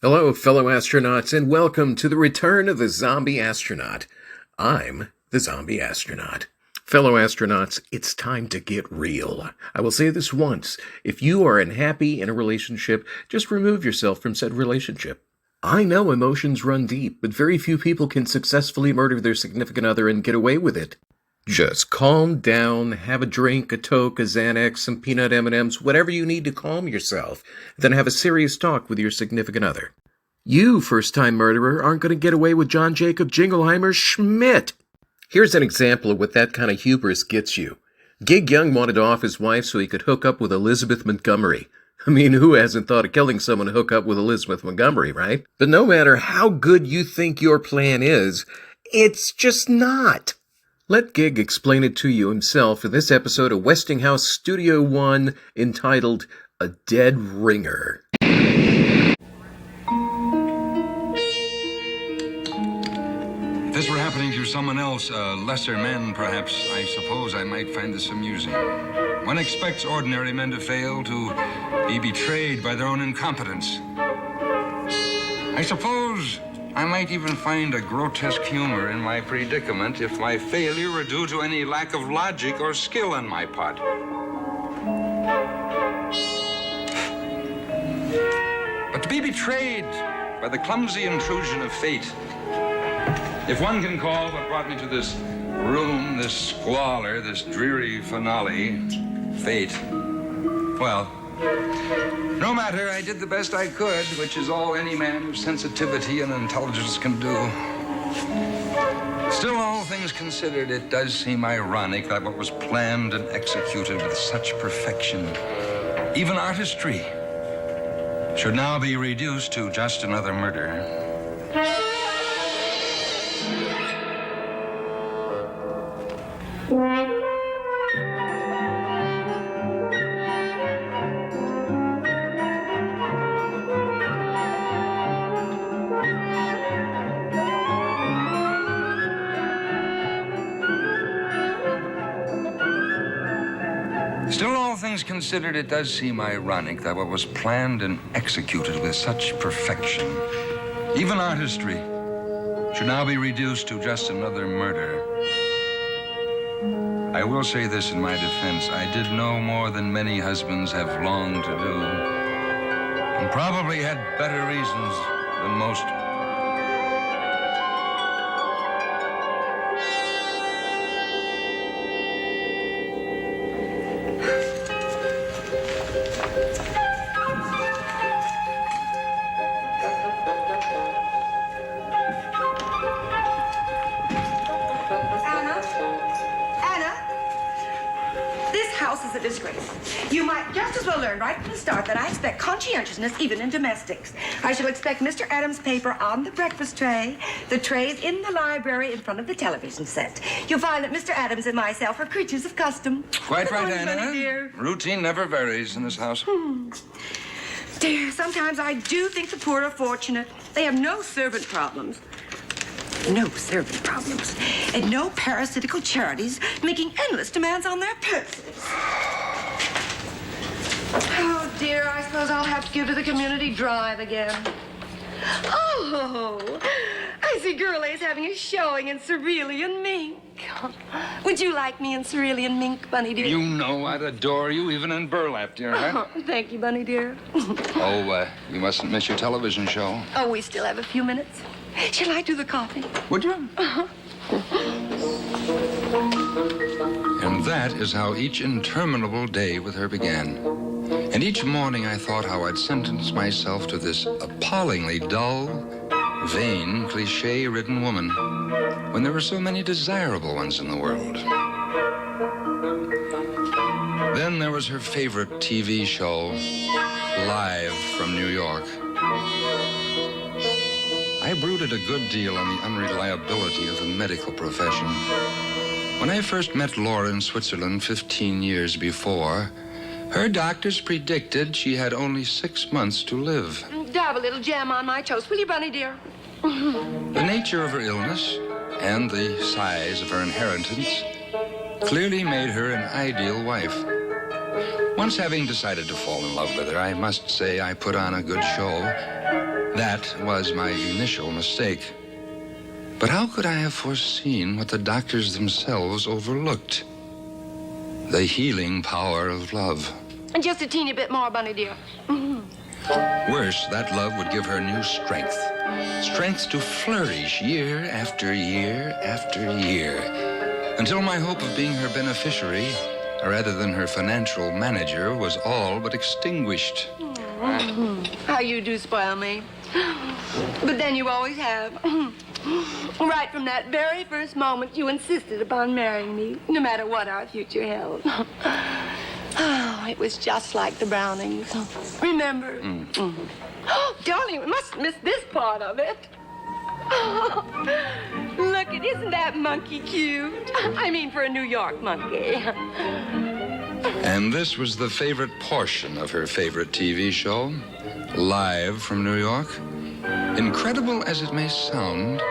Hello, fellow astronauts, and welcome to the return of the Zombie Astronaut. I'm the Zombie Astronaut. Fellow astronauts, it's time to get real. I will say this once. If you are unhappy in a relationship, just remove yourself from said relationship. I know emotions run deep, but very few people can successfully murder their significant other and get away with it. Just calm down, have a drink, a Coke, a Xanax, some peanut M&Ms, whatever you need to calm yourself. Then have a serious talk with your significant other. You, first-time murderer, aren't going to get away with John Jacob Jingleheimer Schmidt. Here's an example of what that kind of hubris gets you. Gig Young wanted to off his wife so he could hook up with Elizabeth Montgomery. I mean, who hasn't thought of killing someone to hook up with Elizabeth Montgomery, right? But no matter how good you think your plan is, it's just not. Let Gig explain it to you himself in this episode of Westinghouse Studio One entitled A Dead Ringer. If this were happening to someone else, a lesser man perhaps, I suppose I might find this amusing. One expects ordinary men to fail, to be betrayed by their own incompetence. I suppose I might even find a grotesque humor in my predicament if my failure were due to any lack of logic or skill on my part. But to be betrayed by the clumsy intrusion of fate, if one can call what brought me to this room, this squalor, this dreary finale, fate, well, no matter, I did the best I could, which is all any man of sensitivity and intelligence can do. Still, all things considered, it does seem ironic that what was planned and executed with such perfection, even artistry, should now be reduced to just another murder. Still, all things considered, it does seem ironic that what was planned and executed with such perfection, even artistry, should now be reduced to just another murder. I will say this in my defense. I did no more than many husbands have longed to do, and probably had better reasons than most. Is a disgrace. You might just as well learn right from the start that I expect conscientiousness even in domestics. I shall expect Mr. Adams' paper on the breakfast tray, the trays in the library in front of the television set. You'll find that Mr. Adams and myself are creatures of custom. Quite Good right, morning, Anna. Bunny, dear. Routine never varies in this house. Dear, sometimes I do think the poor are fortunate. They have no servant problems. No servant problems. And no parasitical charities making endless demands on their purses. Oh, dear, I suppose I'll have to give to the community drive again. Oh, I see Girlie's having a showing in cerulean mink. Would you like me in cerulean mink, Bunny dear? You know I'd adore you even in burlap, dear heart. Oh, thank you, Bunny dear. You mustn't miss your television show. Oh, we still have a few minutes. Shall I do the coffee? Would you? And that is how each interminable day with her began. And each morning I thought how I'd sentence myself to this appallingly dull, vain, cliché-ridden woman when there were so many desirable ones in the world. Then there was her favorite TV show, Live from New York. I brooded a good deal on the unreliability of the medical profession. When I first met Laura in Switzerland 15 years before, her doctors predicted she had only 6 months to live. Dab a little jam on my toast, will you, Bunny dear? The nature of her illness and the size of her inheritance clearly made her an ideal wife. Once having decided to fall in love with her, I must say I put on a good show. That was my initial mistake. But how could I have foreseen what the doctors themselves overlooked? The healing power of love. And just a teeny bit more, Bunny dear. Worse, that love would give her new strength. Strength to flourish year after year after year. Until my hope of being her beneficiary, rather than her financial manager, was all but extinguished. How you do spoil me. But then you always have. Right from that very first moment, you insisted upon marrying me, no matter what our future held. Oh, it was just like the Brownings. Remember? Oh, darling, we must miss this part of it. Oh, look, isn't that monkey cute? I mean, for a New York monkey. And this was the favorite portion of her favorite TV show, Live from New York. Incredible as it may sound,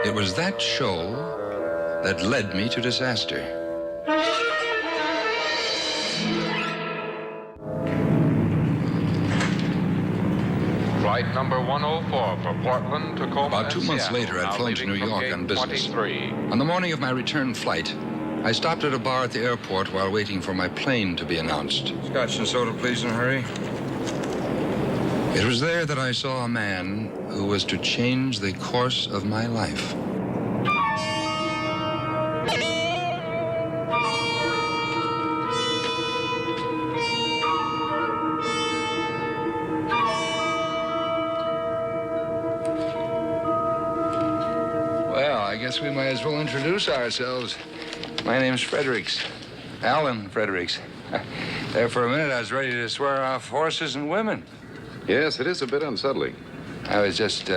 it was that show that led me to disaster. Flight number 104 for Portland, Tacoma, About 2 months Seattle, later, I'd now flown to leaving New from York on gate business. 23. On the morning of my return flight, I stopped at a bar at the airport while waiting for my plane to be announced. Scotch and soda, please, in a hurry. It was there that I saw a man who was to change the course of my life. Well, I guess we might as well introduce ourselves. My name's Fredericks. Alan Fredericks. There for a minute, I was ready to swear off horses and women. Yes, it is a bit unsettling. I was just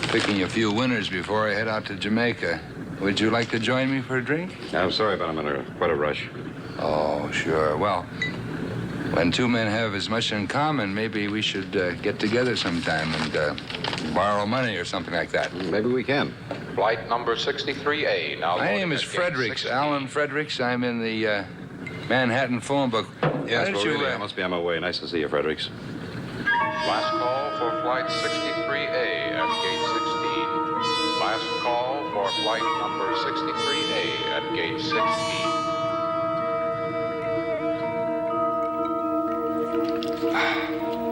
picking a few winners before I head out to Jamaica. Would you like to join me for a drink? I'm sorry, but I'm in quite a rush. Oh, sure. Well, when two men have as much in common, maybe we should get together sometime and borrow money or something like that. Maybe we can. Flight number 63A, now My name loading is at gate Fredericks, 16. Alan Fredericks. I'm in the Manhattan phone book. Yes, Why well, don't you, really, I must be on my way. Nice to see you, Fredericks. Last call for flight 63A at gate 16. Last call for flight number 63A at gate 16.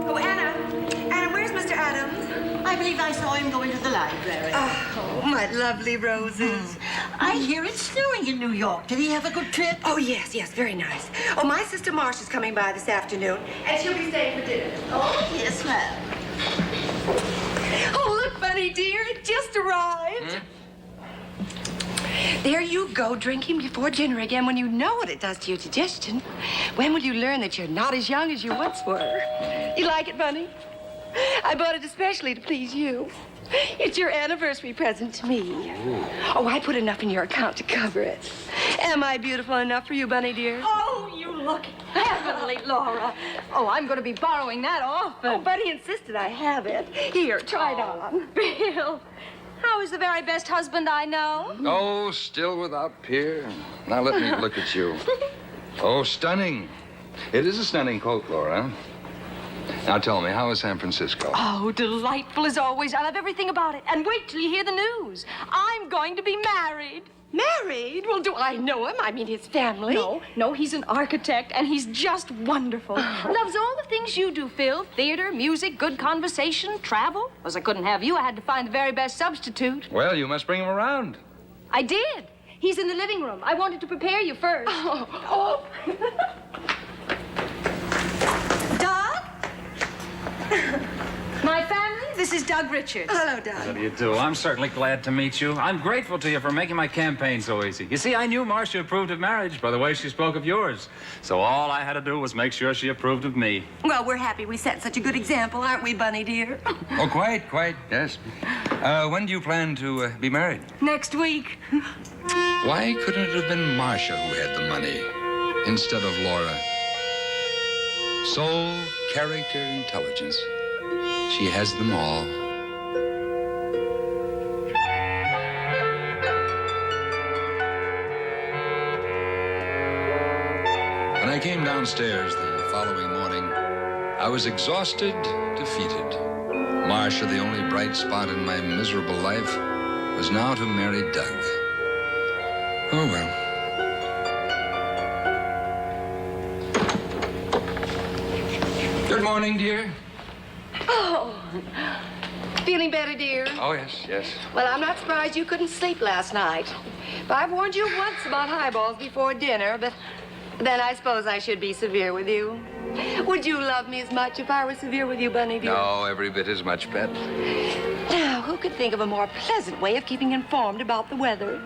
Oh, Anna, where's Mr. Adams? I believe I saw him go into the library. Oh, my lovely roses. I hear it's snowing in New York. Did he have a good trip? Oh, yes, very nice. Oh, my sister Marcia's coming by this afternoon, and she'll be staying for dinner. Oh, yes, ma'am. Oh, look, Bunny dear, it just arrived. There you go, drinking before dinner again when you know what it does to your digestion. When will you learn that you're not as young as you once were? You like it, Bunny? I bought it especially to please you. It's your anniversary present to me. Oh, I put enough in your account to cover it. Am I beautiful enough for you, Bunny dear? Oh, you look heavenly, Laura. Oh, I'm going to be borrowing that often. Oh, Bunny insisted I have it. Here, try it on. Bill, how is the very best husband I know? Oh, still without peer. Now let me look at you. Oh, stunning. It is a stunning coat, Laura. Now tell me, how is San Francisco? Oh, delightful as always. I love everything about it. And wait till you hear the news. I'm going to be married. Married? Well, do I know him? I mean, his family. No, he's an architect, and he's just wonderful. Loves all the things you do, Phil. Theater, music, good conversation, travel. Because I couldn't have you, I had to find the very best substitute. Well, you must bring him around. I did. He's in the living room. I wanted to prepare you first. Oh. Doug? My family, this is Doug Richards. Hello, Doug. How do you do? I'm certainly glad to meet you. I'm grateful to you for making my campaign so easy. You see, I knew Marcia approved of marriage by the way she spoke of yours. So all I had to do was make sure she approved of me. Well, we're happy we set such a good example, aren't we, Bunny dear? Oh, quite, yes. When do you plan to be married? Next week. Why couldn't it have been Marcia who had the money instead of Laura? Soul, character, intelligence. She has them all. When I came downstairs the following morning, I was exhausted, defeated. Marcia, the only bright spot in my miserable life, was now to marry Doug. Oh, well. Good morning, dear. Oh, feeling better, dear? Oh, yes, yes. Well, I'm not surprised you couldn't sleep last night. I've warned you once about highballs before dinner, but then I suppose I should be severe with you. Would you love me as much if I were severe with you, Bunny, dear? No, every bit as much, pet. Now, who could think of a more pleasant way of keeping informed about the weather?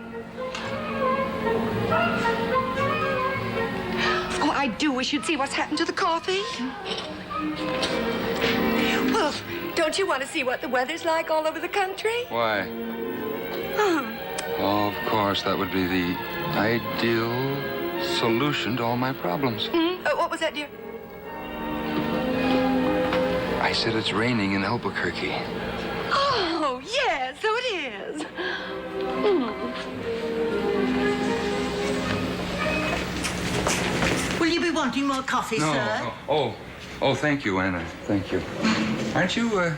Oh, I do wish you'd see what's happened to the coffee. Well, don't you want to see what the weather's like all over the country? Why? Oh, of course, that would be the ideal solution to all my problems. What was that, dear? I said it's raining in Albuquerque. Oh, yes, so it is. Will you be wanting more coffee, sir? Oh, thank you, Anna. Thank you. Aren't you,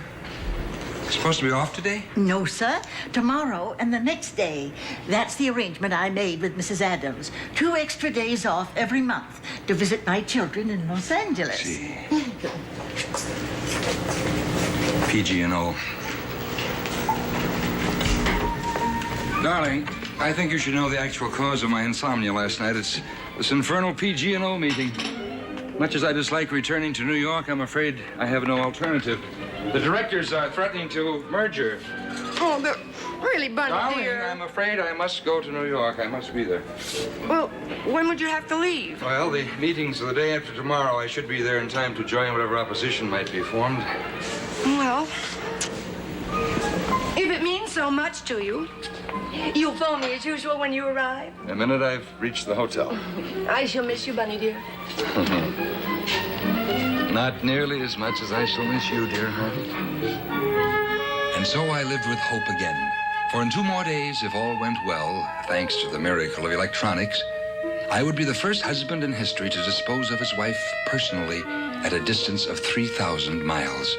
supposed to be off today? No, sir. Tomorrow and the next day. That's the arrangement I made with Mrs. Adams. 2 extra days off every month to visit my children in Los Angeles. See. PG&O. Darling, I think you should know the actual cause of my insomnia last night. It's this infernal PG&O meeting. Much as I dislike returning to New York, I'm afraid I have no alternative. The directors are threatening to merger. Oh, but really, Bunny, Darling, dear. I'm afraid I must go to New York. I must be there. Well, when would you have to leave? Well, the meeting's the day after tomorrow. I should be there in time to join whatever opposition might be formed. Well, if it means so much to you, you'll phone me as usual when you arrive. The minute I've reached the hotel. I shall miss you, Bunny, dear. Not nearly as much as I shall miss you, dear heart. And so I lived with hope again. For in 2 more days, if all went well, thanks to the miracle of electronics, I would be the first husband in history to dispose of his wife personally at a distance of 3,000 miles.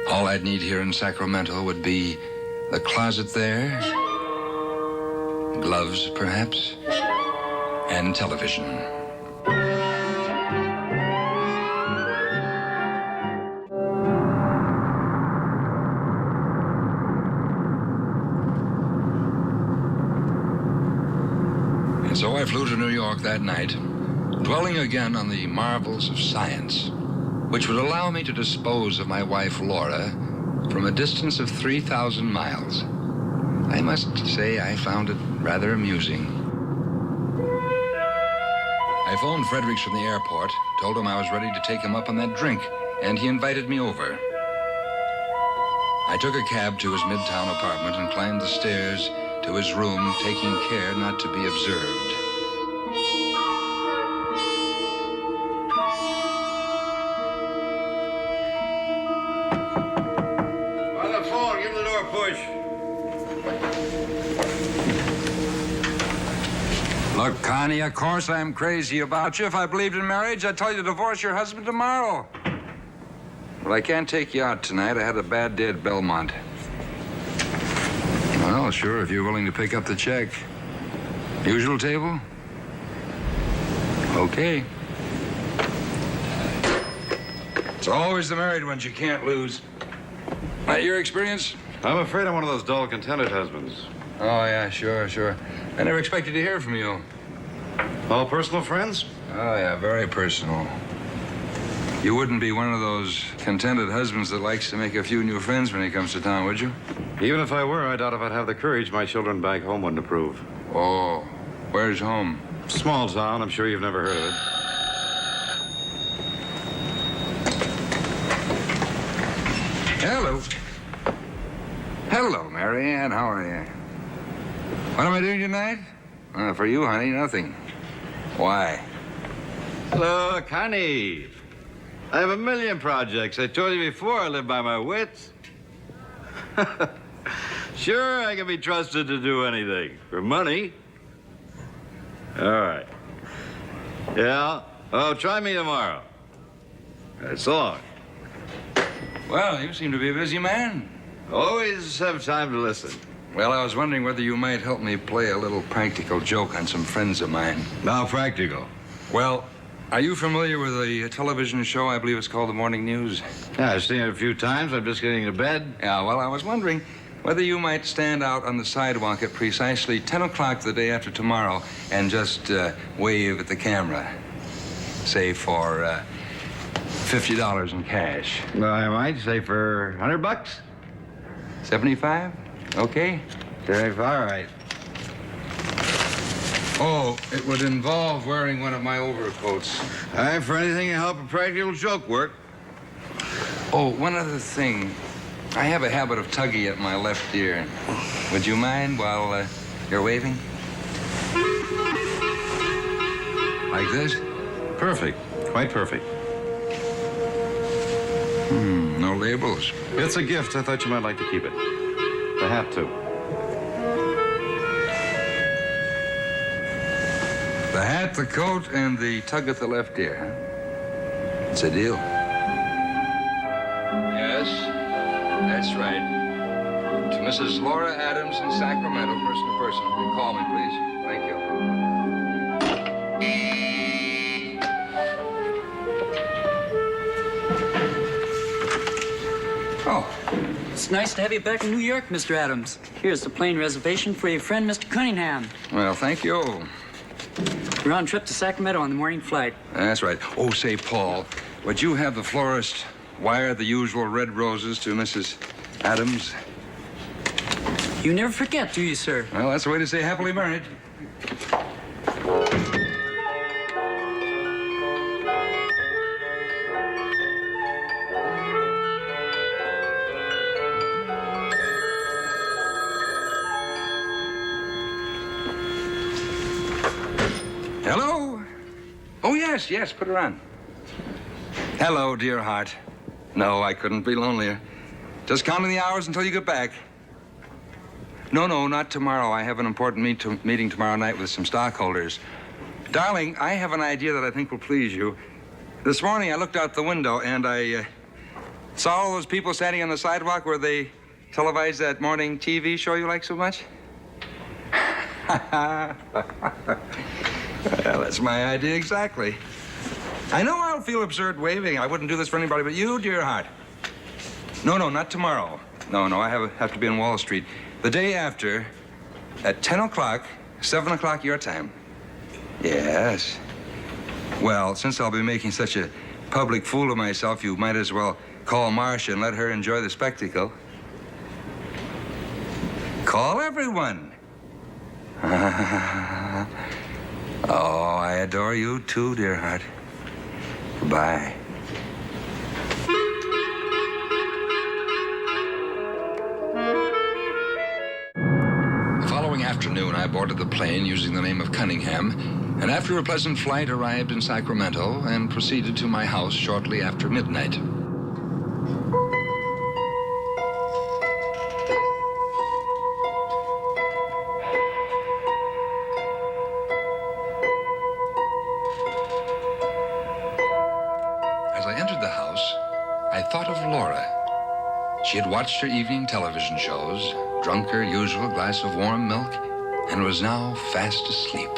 All I'd need here in Sacramento would be the closet there, gloves, perhaps, and television. And so I flew to New York that night, dwelling again on the marvels of science, which would allow me to dispose of my wife, Laura, from a distance of 3,000 miles. I must say I found it rather amusing. I phoned Fredericks from the airport, told him I was ready to take him up on that drink, and he invited me over. I took a cab to his midtown apartment and climbed the stairs to his room, taking care not to be observed. On the phone, give the door a push. Look, Connie, of course I'm crazy about you. If I believed in marriage, I'd tell you to divorce your husband tomorrow. But I can't take you out tonight. I had a bad day at Belmont. Well, sure, if you're willing to pick up the check. Usual table? Okay. It's always the married ones you can't lose. Your experience? I'm afraid I'm one of those dull, contented husbands. Oh, yeah, sure. I never expected to hear from you. All personal friends? Oh, yeah, very personal. You wouldn't be one of those contented husbands that likes to make a few new friends when he comes to town, would you? Even if I were, I doubt if I'd have the courage my children back home wouldn't approve. Oh, where's home? Small town, I'm sure you've never heard of it. Hello. Hello, Mary Ann. How are you? What am I doing tonight? For you, honey, nothing. Why? Look, honey. I have a million projects. I told you before I live by my wits. Sure, I can be trusted to do anything. For money. All right. Yeah? Oh, try me tomorrow. So long. Well, you seem to be a busy man. Always have time to listen. Well, I was wondering whether you might help me play a little practical joke on some friends of mine. Now, practical. Well, are you familiar with a television show? I believe it's called The Morning News. Yeah, I've seen it a few times. I'm just getting to bed. Yeah, well, I was wondering whether you might stand out on the sidewalk at precisely 10 o'clock the day after tomorrow and just wave at the camera. Say for $50 in cash. Well, I might say for $100. 75? Okay. All right. Oh, it would involve wearing one of my overcoats. All right, for anything to help a practical joke work. Oh, one other thing. I have a habit of tugging at my left ear. Would you mind while you're waving? Like this? Perfect. Quite perfect. No labels. It's a gift. I thought you might like to keep it. The hat, too. The hat, the coat, and the tug at the left ear, huh? It's a deal. Yes, that's right. To Mrs. Laura Adams in Sacramento, person to person. Call me, please. Thank you. Oh, It's nice to have you back in New York, Mr. Adams. Here's the plane reservation for your friend, Mr. Cunningham. well, thank you. We're on trip to Sacramento on the morning flight. That's right. Oh, say, Paul, would you have the florist wire the usual red roses to Mrs. Adams? You never forget, do you, sir? Well, that's the way to say happily married. Hello? Oh, yes, put her on. Hello, dear heart. No, I couldn't be lonelier. Just counting the hours until you get back. No, not tomorrow. I have an important meeting tomorrow night with some stockholders. Darling, I have an idea that I think will please you. This morning, I looked out the window and I saw all those people standing on the sidewalk where they televised that morning TV show you like so much. Well, that's my idea exactly. I know I'll feel absurd waving. I wouldn't do this for anybody but you, dear heart. No, not tomorrow. No, I have to be in Wall Street. The day after, at 10 o'clock, 7 o'clock your time. Yes. Well, since I'll be making such a public fool of myself, you might as well call Marcia and let her enjoy the spectacle. Call everyone. Oh, I adore you too, dear heart. Goodbye. The following afternoon, I boarded the plane using the name of Cunningham, and after a pleasant flight, arrived in Sacramento and proceeded to my house shortly after midnight. As I entered the house, I thought of Laura. She had watched her evening television shows, drunk her usual glass of warm milk, and was now fast asleep.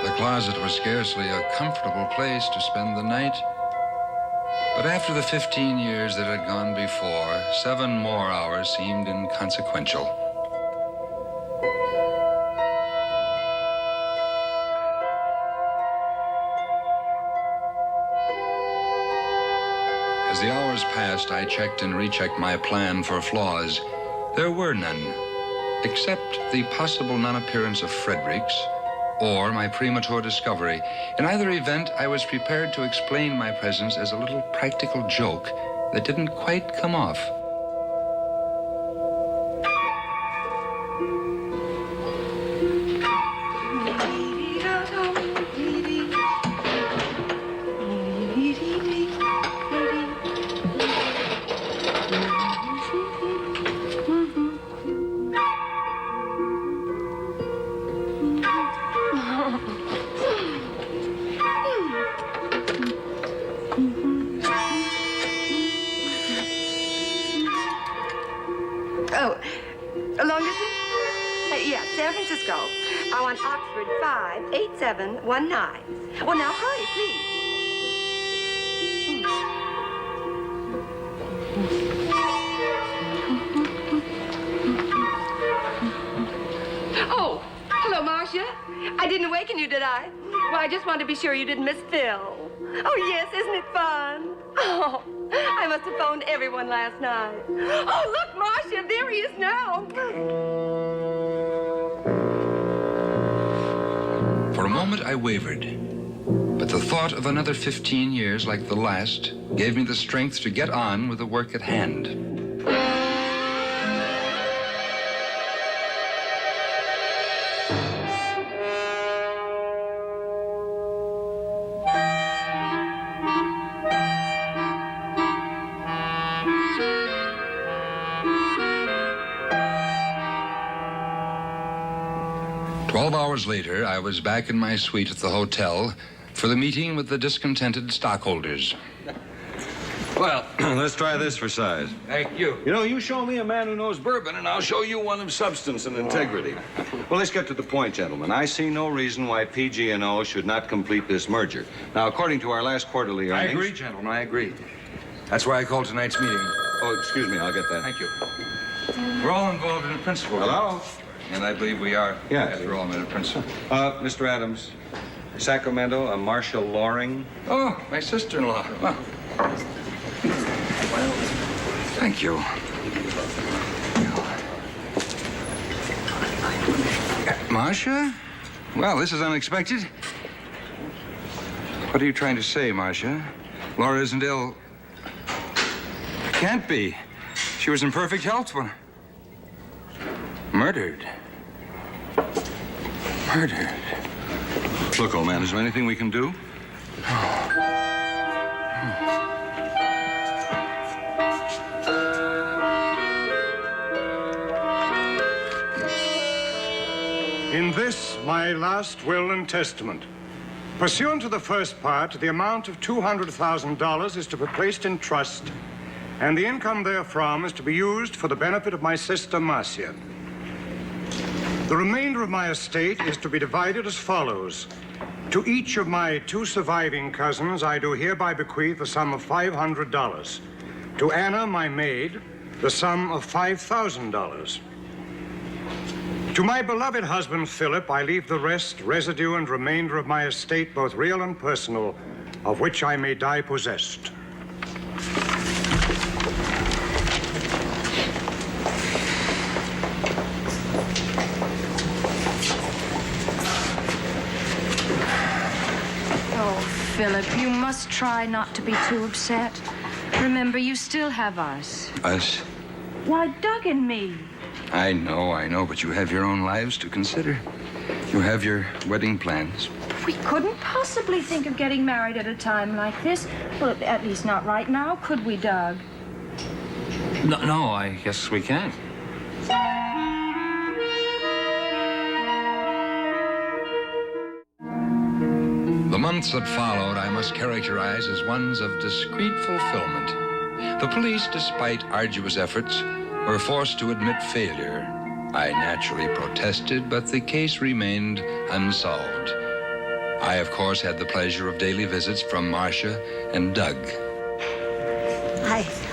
The closet was scarcely a comfortable place to spend the night. But after the 15 years that had gone before, 7 more hours seemed inconsequential. As the hours passed, I checked and rechecked my plan for flaws. There were none. except the possible non-appearance of Fredericks or my premature discovery. In either event, I was prepared to explain my presence as a little practical joke that didn't quite come off. Oh, long distance? Yeah, San Francisco. I want Oxford 58719. Well, now hurry, please. Oh, hello, Marcia. I didn't awaken you, did I? Well, I just wanted to be sure you didn't miss Phil. Oh, yes, isn't it fun? Oh, I must have phoned everyone last night. Oh, look, Marcia, there he is now. For a moment, I wavered. But the thought of another 15 years like the last gave me the strength to get on with the work at hand. 12 hours later, I was back in my suite at the hotel for the meeting with the discontented stockholders. Well, let's try this for size. Thank you. You know, you show me a man who knows bourbon, and I'll show you one of substance and integrity. Well, let's get to the point, gentlemen. I see no reason why PG&O should not complete this merger. Now, according to our last quarterly I earnings... agree, gentlemen, I agree. That's why I called tonight's meeting. Oh, excuse me, I'll get that. Thank you. We're all involved in a principle. Hello? And I believe we are. Yes. We're all in a principle. Mr. Adams, Sacramento, a Marcia Loring. Oh, my sister-in-law. Well, thank you. Marcia? Well, this is unexpected. What are you trying to say, Marcia? Laura isn't ill. Can't be. She was in perfect health when... Murdered. Murdered. Look, old man, is there anything we can do? In this, my last will and testament, pursuant to the first part, the amount of $200,000 is to be placed in trust, and the income therefrom is to be used for the benefit of my sister, Marcia. The remainder of my estate is to be divided as follows. To each of my two surviving cousins, I do hereby bequeath the sum of $500. To Anna, my maid, the sum of $5,000. To my beloved husband, Philip, I leave the rest, residue, and remainder of my estate, both real and personal, of which I may die possessed. Philip, you must try not to be too upset. Remember, you still have us. Us? Why, Doug and me. I know, but you have your own lives to consider. You have your wedding plans. We couldn't possibly think of getting married at a time like this. Well, at least not right now, could we, Doug? No, I guess we can. The months that followed I must characterize as ones of discreet fulfillment. The police, despite arduous efforts, were forced to admit failure. I naturally protested, but the case remained unsolved. I, of course, had the pleasure of daily visits from Marcia and Doug.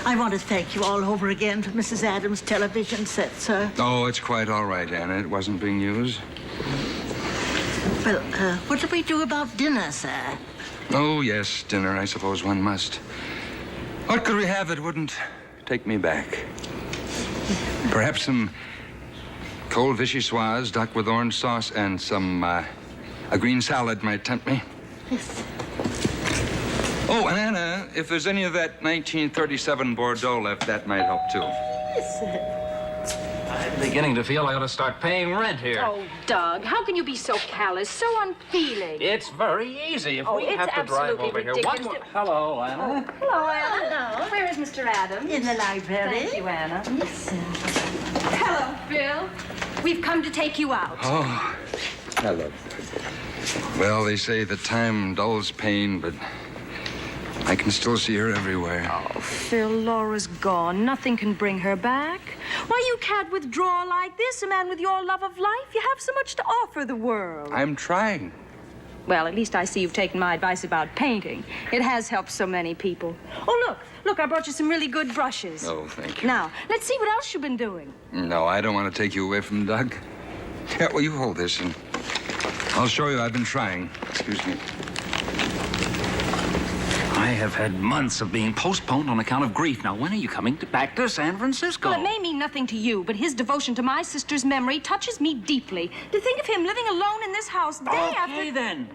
I want to thank you all over again for Mrs. Adams' television set, sir. Oh, it's quite all right, Anna. It wasn't being used. Well, what do we do about dinner, sir? Oh, yes, dinner. I suppose one must. What could we have that wouldn't take me back? Perhaps some cold vichyssoise, duck with orange sauce, and some, a green salad might tempt me. Yes. Oh, and Anna, if there's any of that 1937 Bordeaux left, that might help, too. Yes, sir. I'm beginning to feel I ought to start paying rent here. Oh, Doug, how can you be so callous, so unfeeling? It's very easy. If we it's have to drive absolutely over here. ridiculous. One more. Hello, Anna. Hello, Anna. Where is Mr. Adams? In the library. Thank you, Anna. Yes, sir. Hello, Bill. We've come to take you out. Oh, hello. Well, they say that time dulls pain, but I can still see her everywhere. Oh, Phil, Laura's gone. Nothing can bring her back. Why, you can't withdraw like this. A man with your love of life. You have so much to offer the world. I'm trying. Well, at least I see you've taken my advice about painting. It has helped so many people. Oh, look, I brought you some really good brushes. Oh, thank you. Now, let's see what else you've been doing. No, I don't want to take you away from Doug. Yeah, well, you hold this, and I'll show you I've been trying. Excuse me. I have had months of being postponed on account of grief. Now, when are you coming back to San Francisco? Well, it may mean nothing to you, but his devotion to my sister's memory touches me deeply. To think of him living alone in this house day after... Okay, then.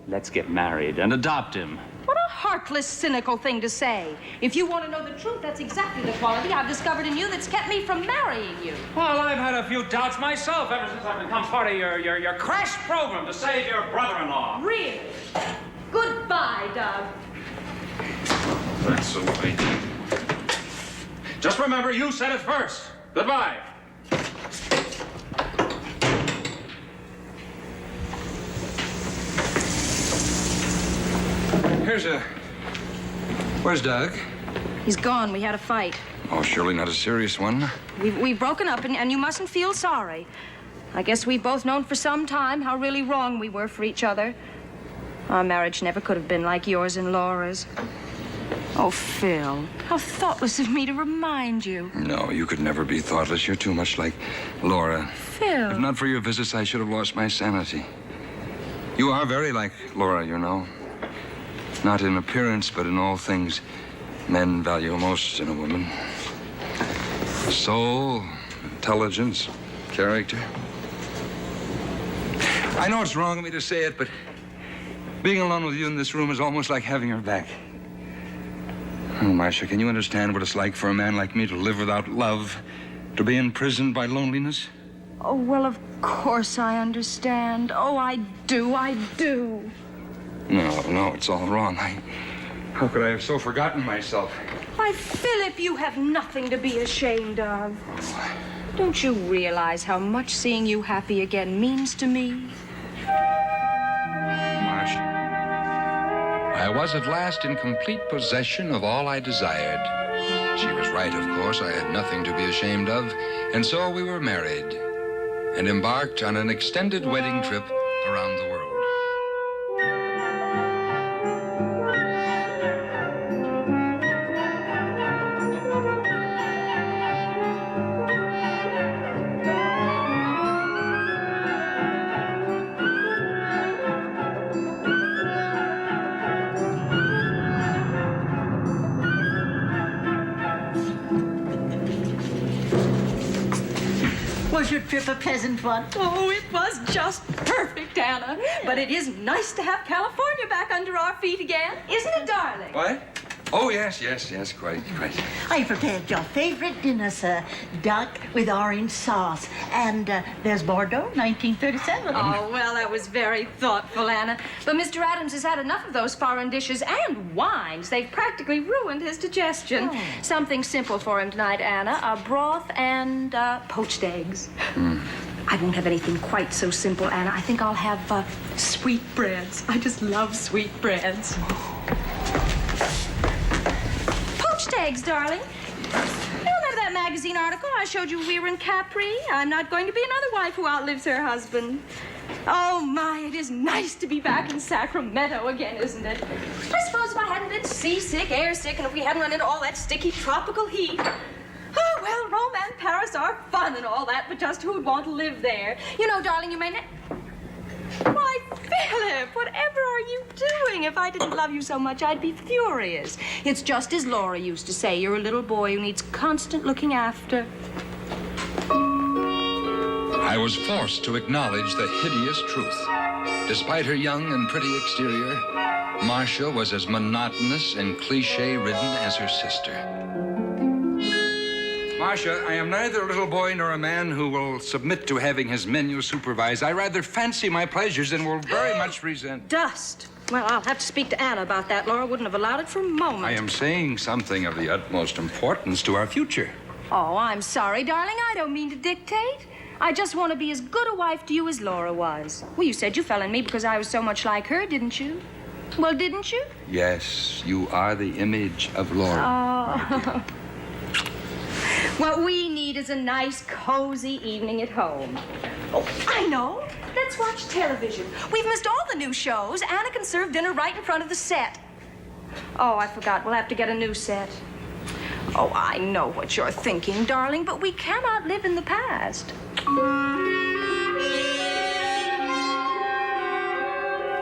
Let's get married and adopt him. What a heartless, cynical thing to say. If you want to know the truth, that's exactly the quality I've discovered in you that's kept me from marrying you. Well, I've had a few doubts myself ever since I've become part of your crash program to save your brother-in-law. Really? Goodbye, Doug. That's so late. Just remember, you said it first. Goodbye. Where's Doug? He's gone. We had a fight. Oh, surely not a serious one. We've broken up, and you mustn't feel sorry. I guess we've both known for some time how really wrong we were for each other. Our marriage never could have been like yours and Laura's. Oh, Phil, how thoughtless of me to remind you. No, you could never be thoughtless. You're too much like Laura. Phil. If not for your visits, I should have lost my sanity. You are very like Laura, you know. Not in appearance, but in all things men value most in a woman. Soul, intelligence, character. I know it's wrong of me to say it, but being alone with you in this room is almost like having her back. Oh, Marcia, can you understand what it's like for a man like me to live without love, to be imprisoned by loneliness? Oh, well, of course I understand. Oh, I do. No, it's all wrong. How could I have so forgotten myself? Why, Philip, you have nothing to be ashamed of. Don't you realize how much seeing you happy again means to me? Marcia. I was at last in complete possession of all I desired. She was right, of course. I had nothing to be ashamed of. And so we were married and embarked on an extended wedding trip around the world. Was your trip a pleasant one? Oh, it was just perfect, Anna. But it is nice to have California back under our feet again, isn't it, darling? What? Oh, yes, quite. I prepared your favorite dinner, sir. Duck with orange sauce. And there's Bordeaux, 1937. Oh, well, that was very thoughtful, Anna. But Mr. Adams has had enough of those foreign dishes and wines. They've practically ruined his digestion. Oh. Something simple for him tonight, Anna. A broth and poached eggs. I won't have anything quite so simple, Anna. I think I'll have sweetbreads. I just love sweetbreads. Poached eggs, darling. You remember that magazine article I showed you we were in Capri? I'm not going to be another wife who outlives her husband. Oh, my, it is nice to be back in Sacramento again, isn't it? I suppose if I hadn't been seasick, airsick, and if we hadn't run into all that sticky tropical heat. Oh, well, Rome and Paris are fun and all that, but just who'd want to live there? You know, darling, you may Why, Philip, whatever are you doing? If I didn't love you so much, I'd be furious. It's just as Laura used to say, you're a little boy who needs constant looking after. I was forced to acknowledge the hideous truth. Despite her young and pretty exterior, Marcia was as monotonous and cliche-ridden as her sister. Marcia, I am neither a little boy nor a man who will submit to having his menu supervised. I rather fancy my pleasures and will very much resent. Dust. Well, I'll have to speak to Anna about that. Laura wouldn't have allowed it for a moment. I am saying something of the utmost importance to our future. Oh, I'm sorry, darling. I don't mean to dictate. I just want to be as good a wife to you as Laura was. Well, you said you fell in me because I was so much like her, didn't you? Well, didn't you? Yes, you are the image of Laura. Oh. What we need is a nice, cozy evening at home. Oh, I know. Let's watch television. We've missed all the new shows. Anna can serve dinner right in front of the set. Oh, I forgot. We'll have to get a new set. Oh, I know what you're thinking, darling, but we cannot live in the past.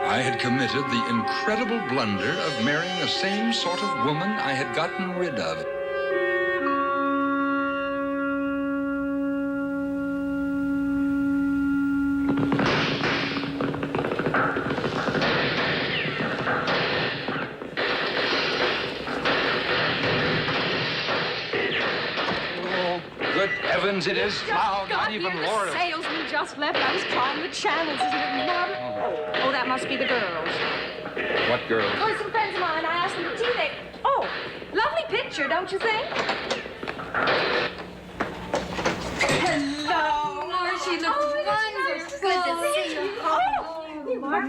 I had committed the incredible blunder of marrying the same sort of woman I had gotten rid of. Good heavens, it is loud. Not even Laura. The salesman just left. I was trying the channels. Isn't it marvelous? Oh, that must be the girls. What girls? Oh, some friends of mine. I asked them to tea. Oh, lovely picture, don't you think? Hello. She looks wonderful. Good to see you. Well,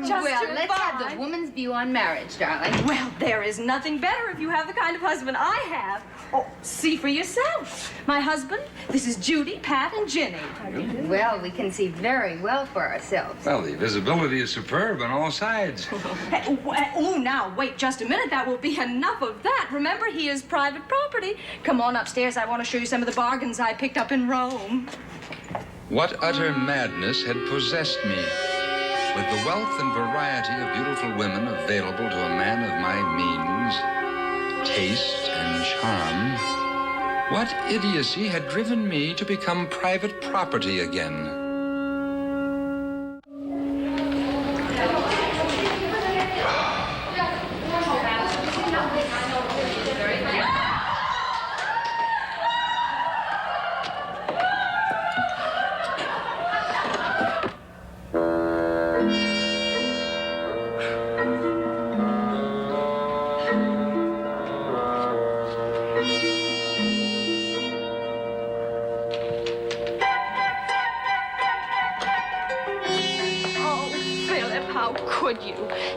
let's have the woman's view on marriage, darling. Well, there is nothing better if you have the kind of husband I have. Oh, see for yourself. My husband, this is Judy, Pat, and Ginny. Well, we can see very well for ourselves. Well, the visibility is superb on all sides. Oh, now, wait just a minute. That will be enough of that. Remember, he is private property. Come on upstairs. I want to show you some of the bargains I picked up in Rome. What utter madness had possessed me? With the wealth and variety of beautiful women available to a man of my means, taste, and charm, what idiocy had driven me to become private property again?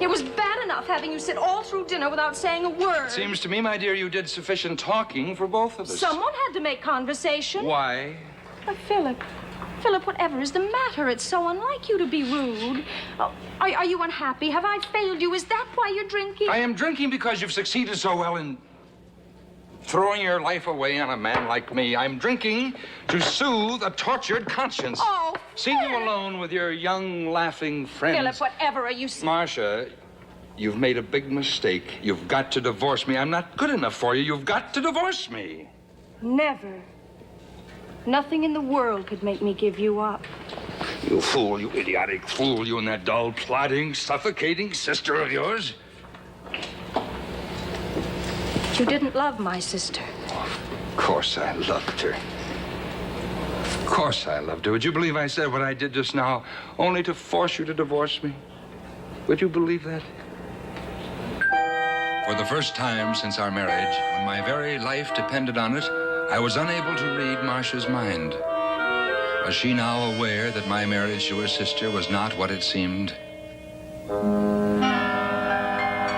It was bad enough having you sit all through dinner without saying a word. Seems to me, my dear, you did sufficient talking for both of us. Someone had to make conversation. Why? But Philip, whatever is the matter? It's so unlike you to be rude. Oh, are you unhappy? Have I failed you? Is that why you're drinking? I am drinking because you've succeeded so well in throwing your life away on a man like me. I'm drinking to soothe a tortured conscience. Oh, seeing you alone with your young, laughing friends. Philip, whatever are you saying? Marcia, you've made a big mistake. You've got to divorce me. I'm not good enough for you. You've got to divorce me. Never. Nothing in the world could make me give you up. You fool, you idiotic fool, you and that dull, plodding, suffocating sister of yours. You didn't love my sister. Of course I loved her. Of course I loved her. Would you believe I said what I did just now only to force you to divorce me? Would you believe that? For the first time since our marriage, when my very life depended on it, I was unable to read Marcia's mind. Was she now aware that my marriage to her sister was not what it seemed?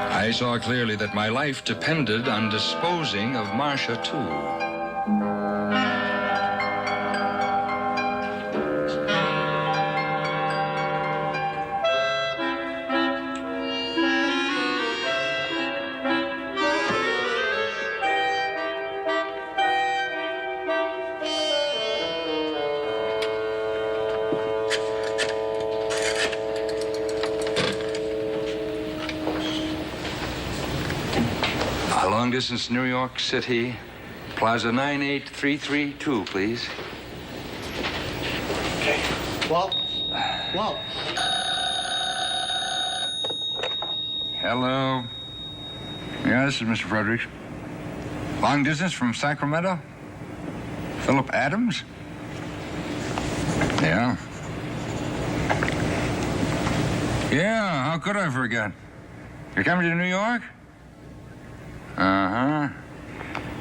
I saw clearly that my life depended on disposing of Marcia, too. Long distance, New York City, Plaza 98332, please. Okay. Walt. Walt. Hello. Yeah, this is Mr. Fredericks. Long distance from Sacramento? Philip Adams? Yeah. Yeah, how could I forget? You're coming to New York? Uh-huh.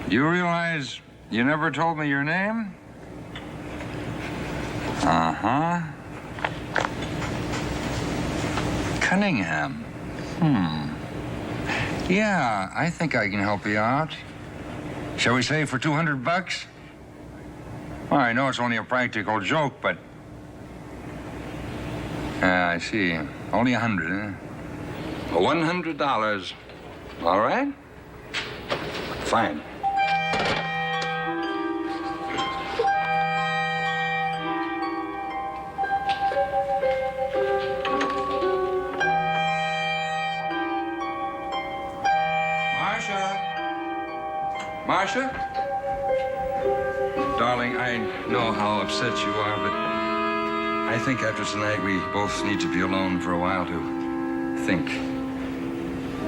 You realize you never told me your name? Uh-huh. Cunningham. Yeah, I think I can help you out. Shall we say for $200? Well, I know it's only a practical joke, but... I see. Only $100, huh? $100. All right? Fine. Marcia? Darling, I know how upset you are, but I think after tonight we both need to be alone for a while to think.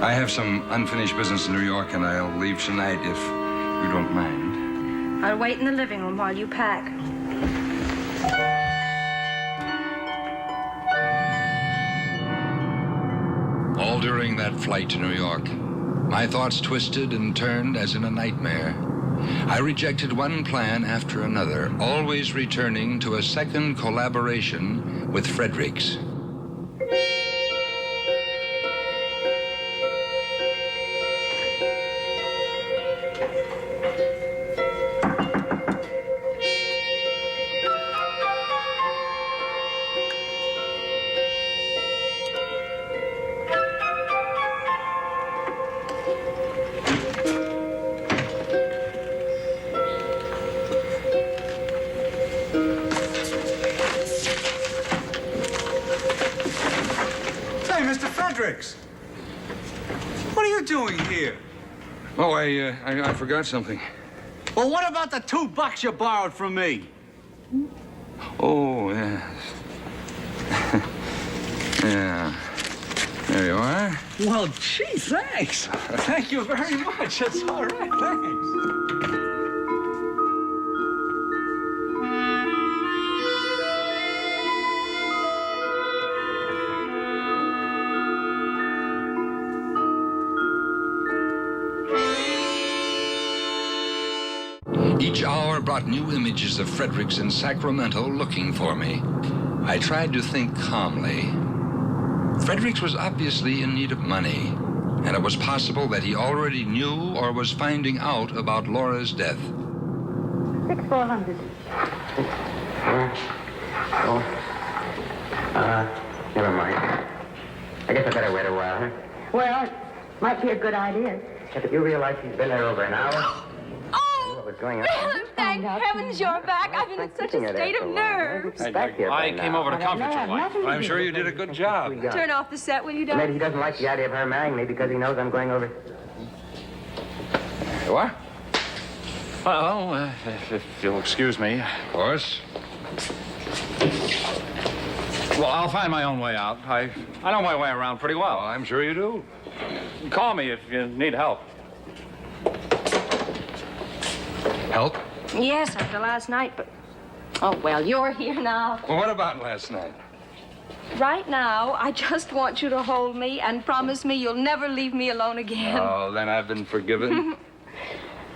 I have some unfinished business in New York, and I'll leave tonight if you don't mind. I'll wait in the living room while you pack. All during that flight to New York, my thoughts twisted and turned as in a nightmare. I rejected one plan after another, always returning to a second collaboration with Fredericks. What are you doing here? Oh, I forgot something. Well, what about the $2 you borrowed from me? Oh, yeah. Yeah. There you are. Well, gee, thanks. Thank you very much. That's all right. Thanks. Each hour brought new images of Fredericks in Sacramento looking for me. I tried to think calmly. Fredericks was obviously in need of money, and it was possible that he already knew or was finding out about Laura's death. 6,400. Never mind. I guess I better wait a while, huh? Well, it might be a good idea. Yeah, but you realize he's been there over an hour? What was going on? Thank heavens you're back. I've been in such a state of nerves. I came over to comfort your wife. I'm sure you did a good job. Turn off the set, will you, Doc? Maybe he doesn't like the idea of her marrying me because he knows I'm going over. What? Well, if you'll excuse me. Of course. Well, I'll find my own way out. I know my way around pretty well. I'm sure you do. Call me if you need help. Help? Yes, after last night, but... Oh, well, you're here now. Well, what about last night? Right now, I just want you to hold me and promise me you'll never leave me alone again. Oh, then I've been forgiven.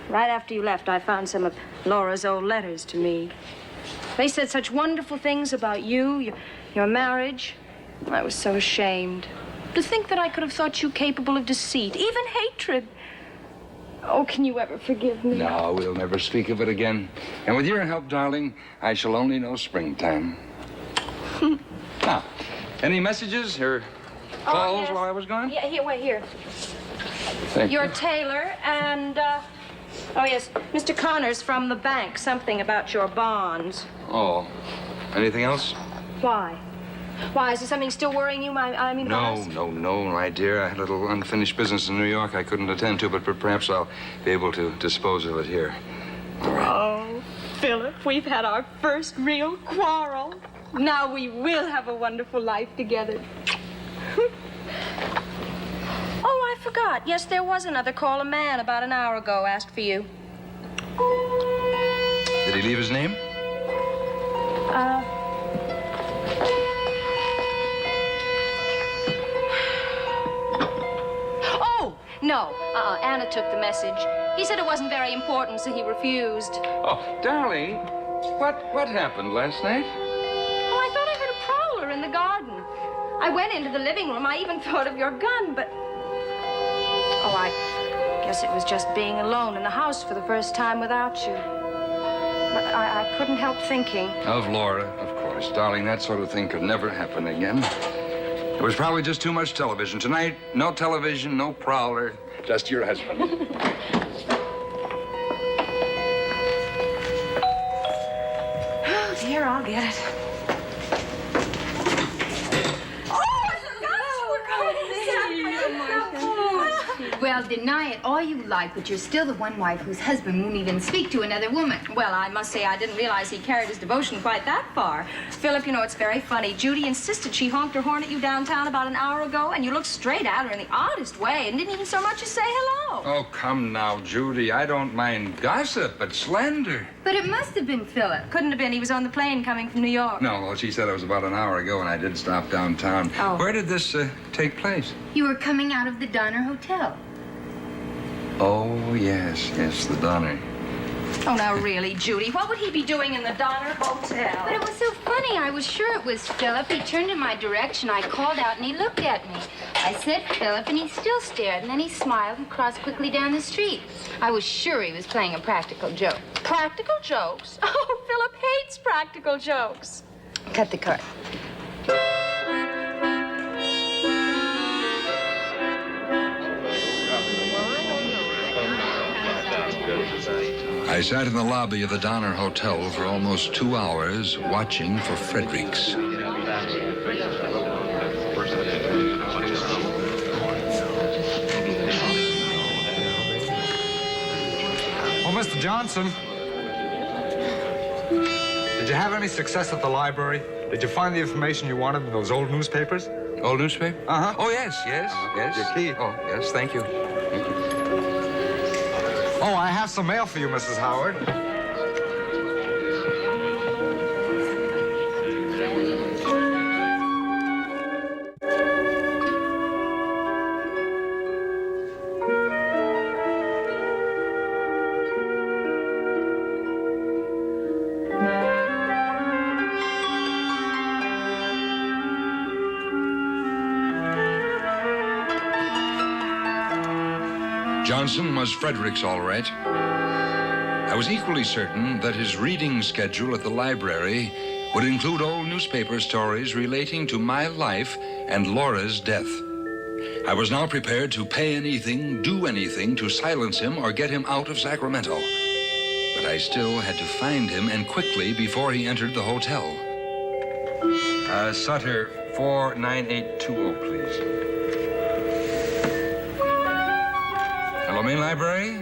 Right after you left, I found some of Laura's old letters to me. They said such wonderful things about you, your marriage. I was so ashamed. To think that I could have thought you capable of deceit, even hatred. Oh, can you ever forgive me? No, we'll never speak of it again. And with your help, darling, I shall only know springtime. Now, any messages or calls yes. while I was gone? Yeah, here, wait, here. Thank Your you. tailor and, oh, yes, Mr. Connors from the bank, something about your bonds. Oh, anything else? Why? Why, is there something still worrying you? I mean, No, my dear. I had a little unfinished business in New York I couldn't attend to, but perhaps I'll be able to dispose of it here. All right. Oh, Philip, we've had our first real quarrel. Now we will have a wonderful life together. Oh, I forgot. Yes, there was another call. A man about an hour ago asked for you. Did he leave his name? Oh, no. Anna took the message. He said it wasn't very important, so he refused. Oh, darling, what happened last night? Oh, I thought I heard a prowler in the garden. I went into the living room. I even thought of your gun, but... Oh, I guess it was just being alone in the house for the first time without you. But I couldn't help thinking. Of Laura, of course. Darling, that sort of thing could never happen again. It was probably just too much television. Tonight, no television, no prowler, just your husband. Oh, dear, I'll get it. Well, deny it all you like, but you're still the one wife whose husband won't even speak to another woman. Well, I must say I didn't realize he carried his devotion quite that far. Philip, you know, it's very funny. Judy insisted she honked her horn at you downtown about an hour ago, and you looked straight at her in the oddest way and didn't even so much as say hello. Oh, come now, Judy. I don't mind gossip, but slander. But it must have been Philip. Couldn't have been. He was on the plane coming from New York. No, well, she said it was about an hour ago, and I did stop downtown. Oh. Where did this take place? You were coming out of the Donner Hotel. Oh, yes, the Donner. Oh, now really, Judy, what would he be doing in the Donner Hotel? But it was so funny. I was sure it was Philip. He turned in my direction. I called out, and he looked at me. I said Philip, and he still stared, and then he smiled and crossed quickly down the street. I was sure he was playing a practical joke. Practical jokes? Oh, Philip hates practical jokes. Cut the card. I sat in the lobby of the Donner Hotel for almost 2 hours watching for Fredericks. Oh, Mr. Johnson. Did you have any success at the library? Did you find the information you wanted in those old newspapers? Old newspaper? Uh-huh. Oh, yes. Your key. Oh, yes, thank you. Oh, I have some mail for you, Mrs. Howard. Johnson was Fredericks, all right. I was equally certain that his reading schedule at the library would include old newspaper stories relating to my life and Laura's death. I was now prepared to pay anything, do anything to silence him or get him out of Sacramento. But I still had to find him, and quickly, before he entered the hotel. Sutter, 49820, please. Hello, main library?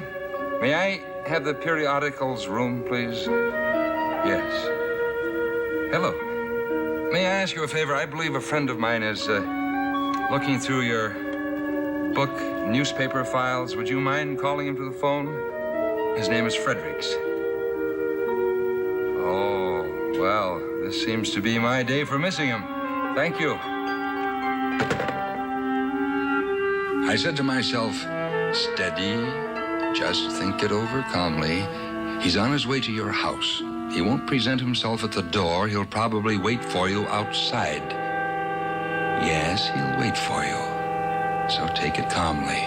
May I have the periodicals room, please? Yes. Hello. May I ask you a favor? I believe a friend of mine is looking through your book newspaper files. Would you mind calling him to the phone? His name is Fredericks. Oh, well, this seems to be my day for missing him. Thank you. I said to myself, steady, just think it over calmly. He's on his way to your house. He won't present himself at the door. He'll probably wait for you outside. Yes, he'll wait for you. So take it calmly.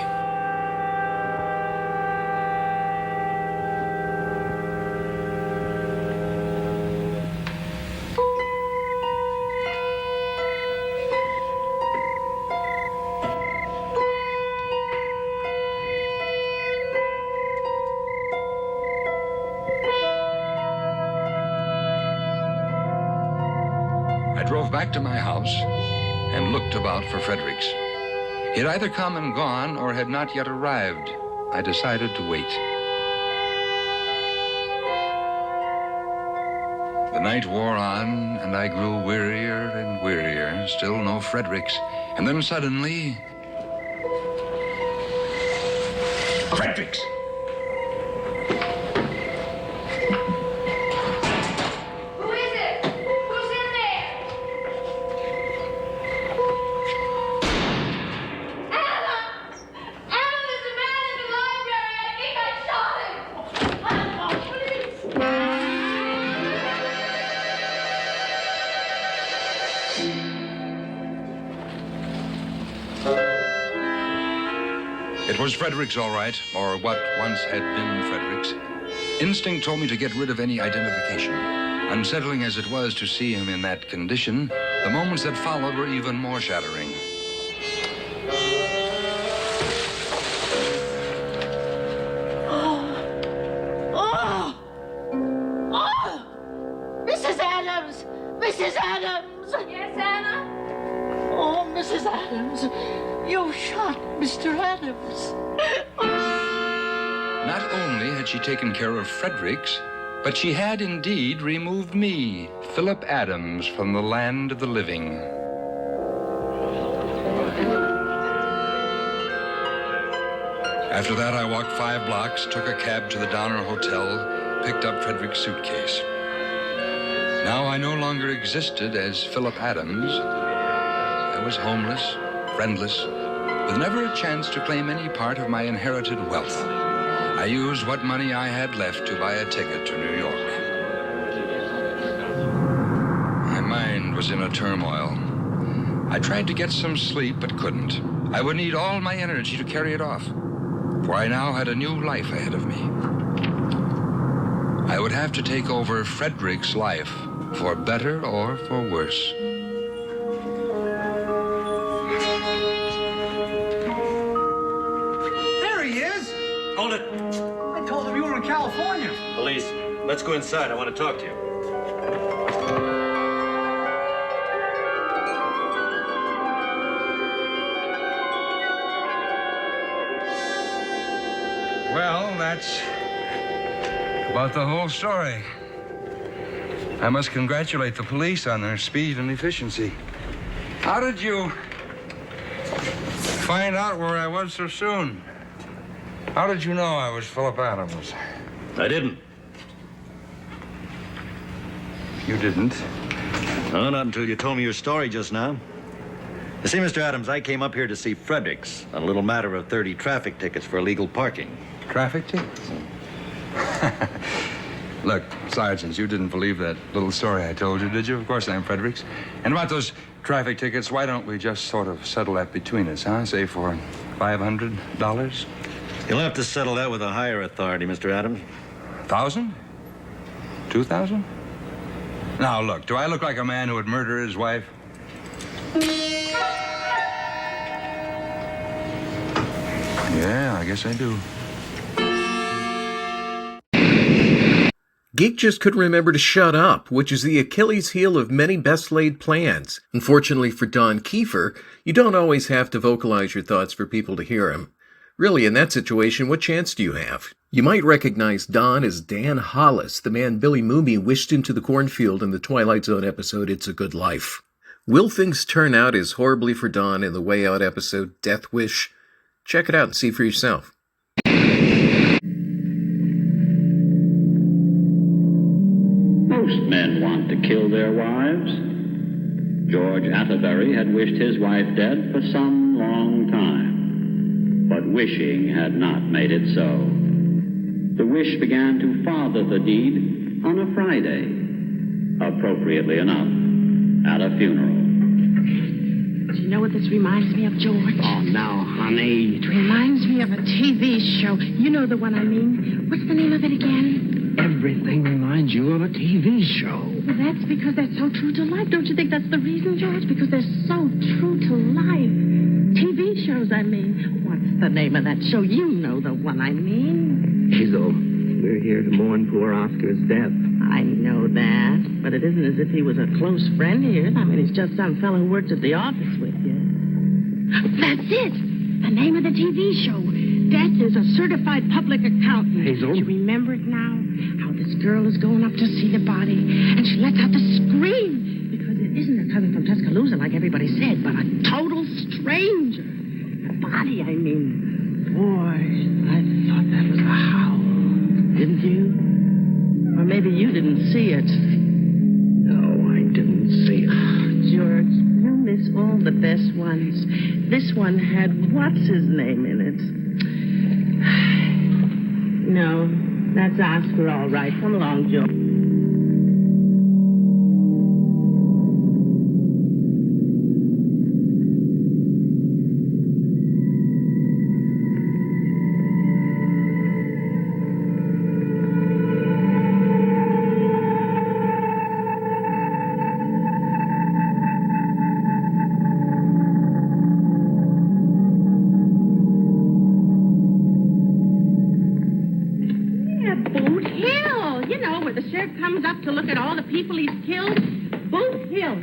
I drove back to my house and looked about for Fredericks. He had either come and gone or had not yet arrived. I decided to wait. night wore on, and I grew wearier and wearier. Still no Fredericks. And then suddenly... Fredericks! Who is it? Who's in there? Adam! Adam, there's a man in the library. I think I shot him. Oh, please. It was Fredericks, all right, or what once had been Fredericks. Instinct told me to get rid of any identification. Unsettling as it was to see him in that condition, the moments that followed were even more shattering. Oh! Mrs. Adams! Mrs. Adams! Yes, Anna? Oh, Mrs. Adams, you shot Mr. Adams. Not only had she taken care of Fredericks, but she had indeed removed me, Philip Adams, from the land of the living. After that, I walked 5 blocks, took a cab to the Donner Hotel, picked up Frederick's suitcase. Now I no longer existed as Philip Adams. I was homeless, friendless, with never a chance to claim any part of my inherited wealth. I used what money I had left to buy a ticket to New York. My mind was in a turmoil. I tried to get some sleep, but couldn't. I would need all my energy to carry it off, for I now had a new life ahead of me. I would have to take over Frederick's life, for better or for worse. There he is! Hold it. I told him you were in California. Police, let's go inside. I want to talk to you. Well, that's about the whole story. I must congratulate the police on their speed and efficiency. How did you find out where I was so soon? How did you know I was Philip Adams? I didn't. You didn't? No, not until you told me your story just now. You see, Mr. Adams, I came up here to see Fredericks on a little matter of 30 traffic tickets for illegal parking. Traffic tickets? Look, Sergeant, you didn't believe that little story I told you, did you? Of course I'm Fredericks. And about those traffic tickets, why don't we just sort of settle that between us, huh? Say for $500? You'll have to settle that with a higher authority, Mr. Adams. 1,000? 2,000? Now, look, do I look like a man who would murder his wife? Yeah, I guess I do. Geek just couldn't remember to shut up, which is the Achilles heel of many best-laid plans. Unfortunately for Don Kiefer, you don't always have to vocalize your thoughts for people to hear them. Really, in that situation, what chance do you have? You might recognize Don as Dan Hollis, the man Billy Mooney wished into the cornfield in the Twilight Zone episode It's a Good Life. Will things turn out as horribly for Don in the Way Out episode Death Wish? Check it out and see for yourself. Most men want to kill their wives. George Atterbury had wished his wife dead for some long time, but wishing had not made it so. The wish began to father the deed on a Friday, appropriately enough, at a funeral. Do you know what this reminds me of, George? Oh, now, honey. It reminds me of a TV show. You know the one I mean. What's the name of it again? Everything reminds you of a TV show. Well, that's because they're so true to life. Don't you think that's the reason, George? Because they're so true to life. TV shows, I mean. What's the name of that show? You know the one I mean. Hazel, we're here to mourn poor Oscar's death. I know that, but it isn't as if he was a close friend of yours. I mean, he's just some fellow who works at the office with you. That's it! The name of the TV show. Death is a certified public accountant. Hazel? Do you remember it now? How this girl is going up to see the body, and she lets out the scream, because it isn't a cousin from Tuscaloosa like everybody said, but a total stranger. A body, I mean. Boy, I thought that was a howl. Didn't you? Or maybe you didn't see it. No, I didn't see it. George, you miss all the best ones. This one had what's his name in it? No, that's Oscar, all right. Come along, George. Comes up to look at all the people he's killed. Boot Hill.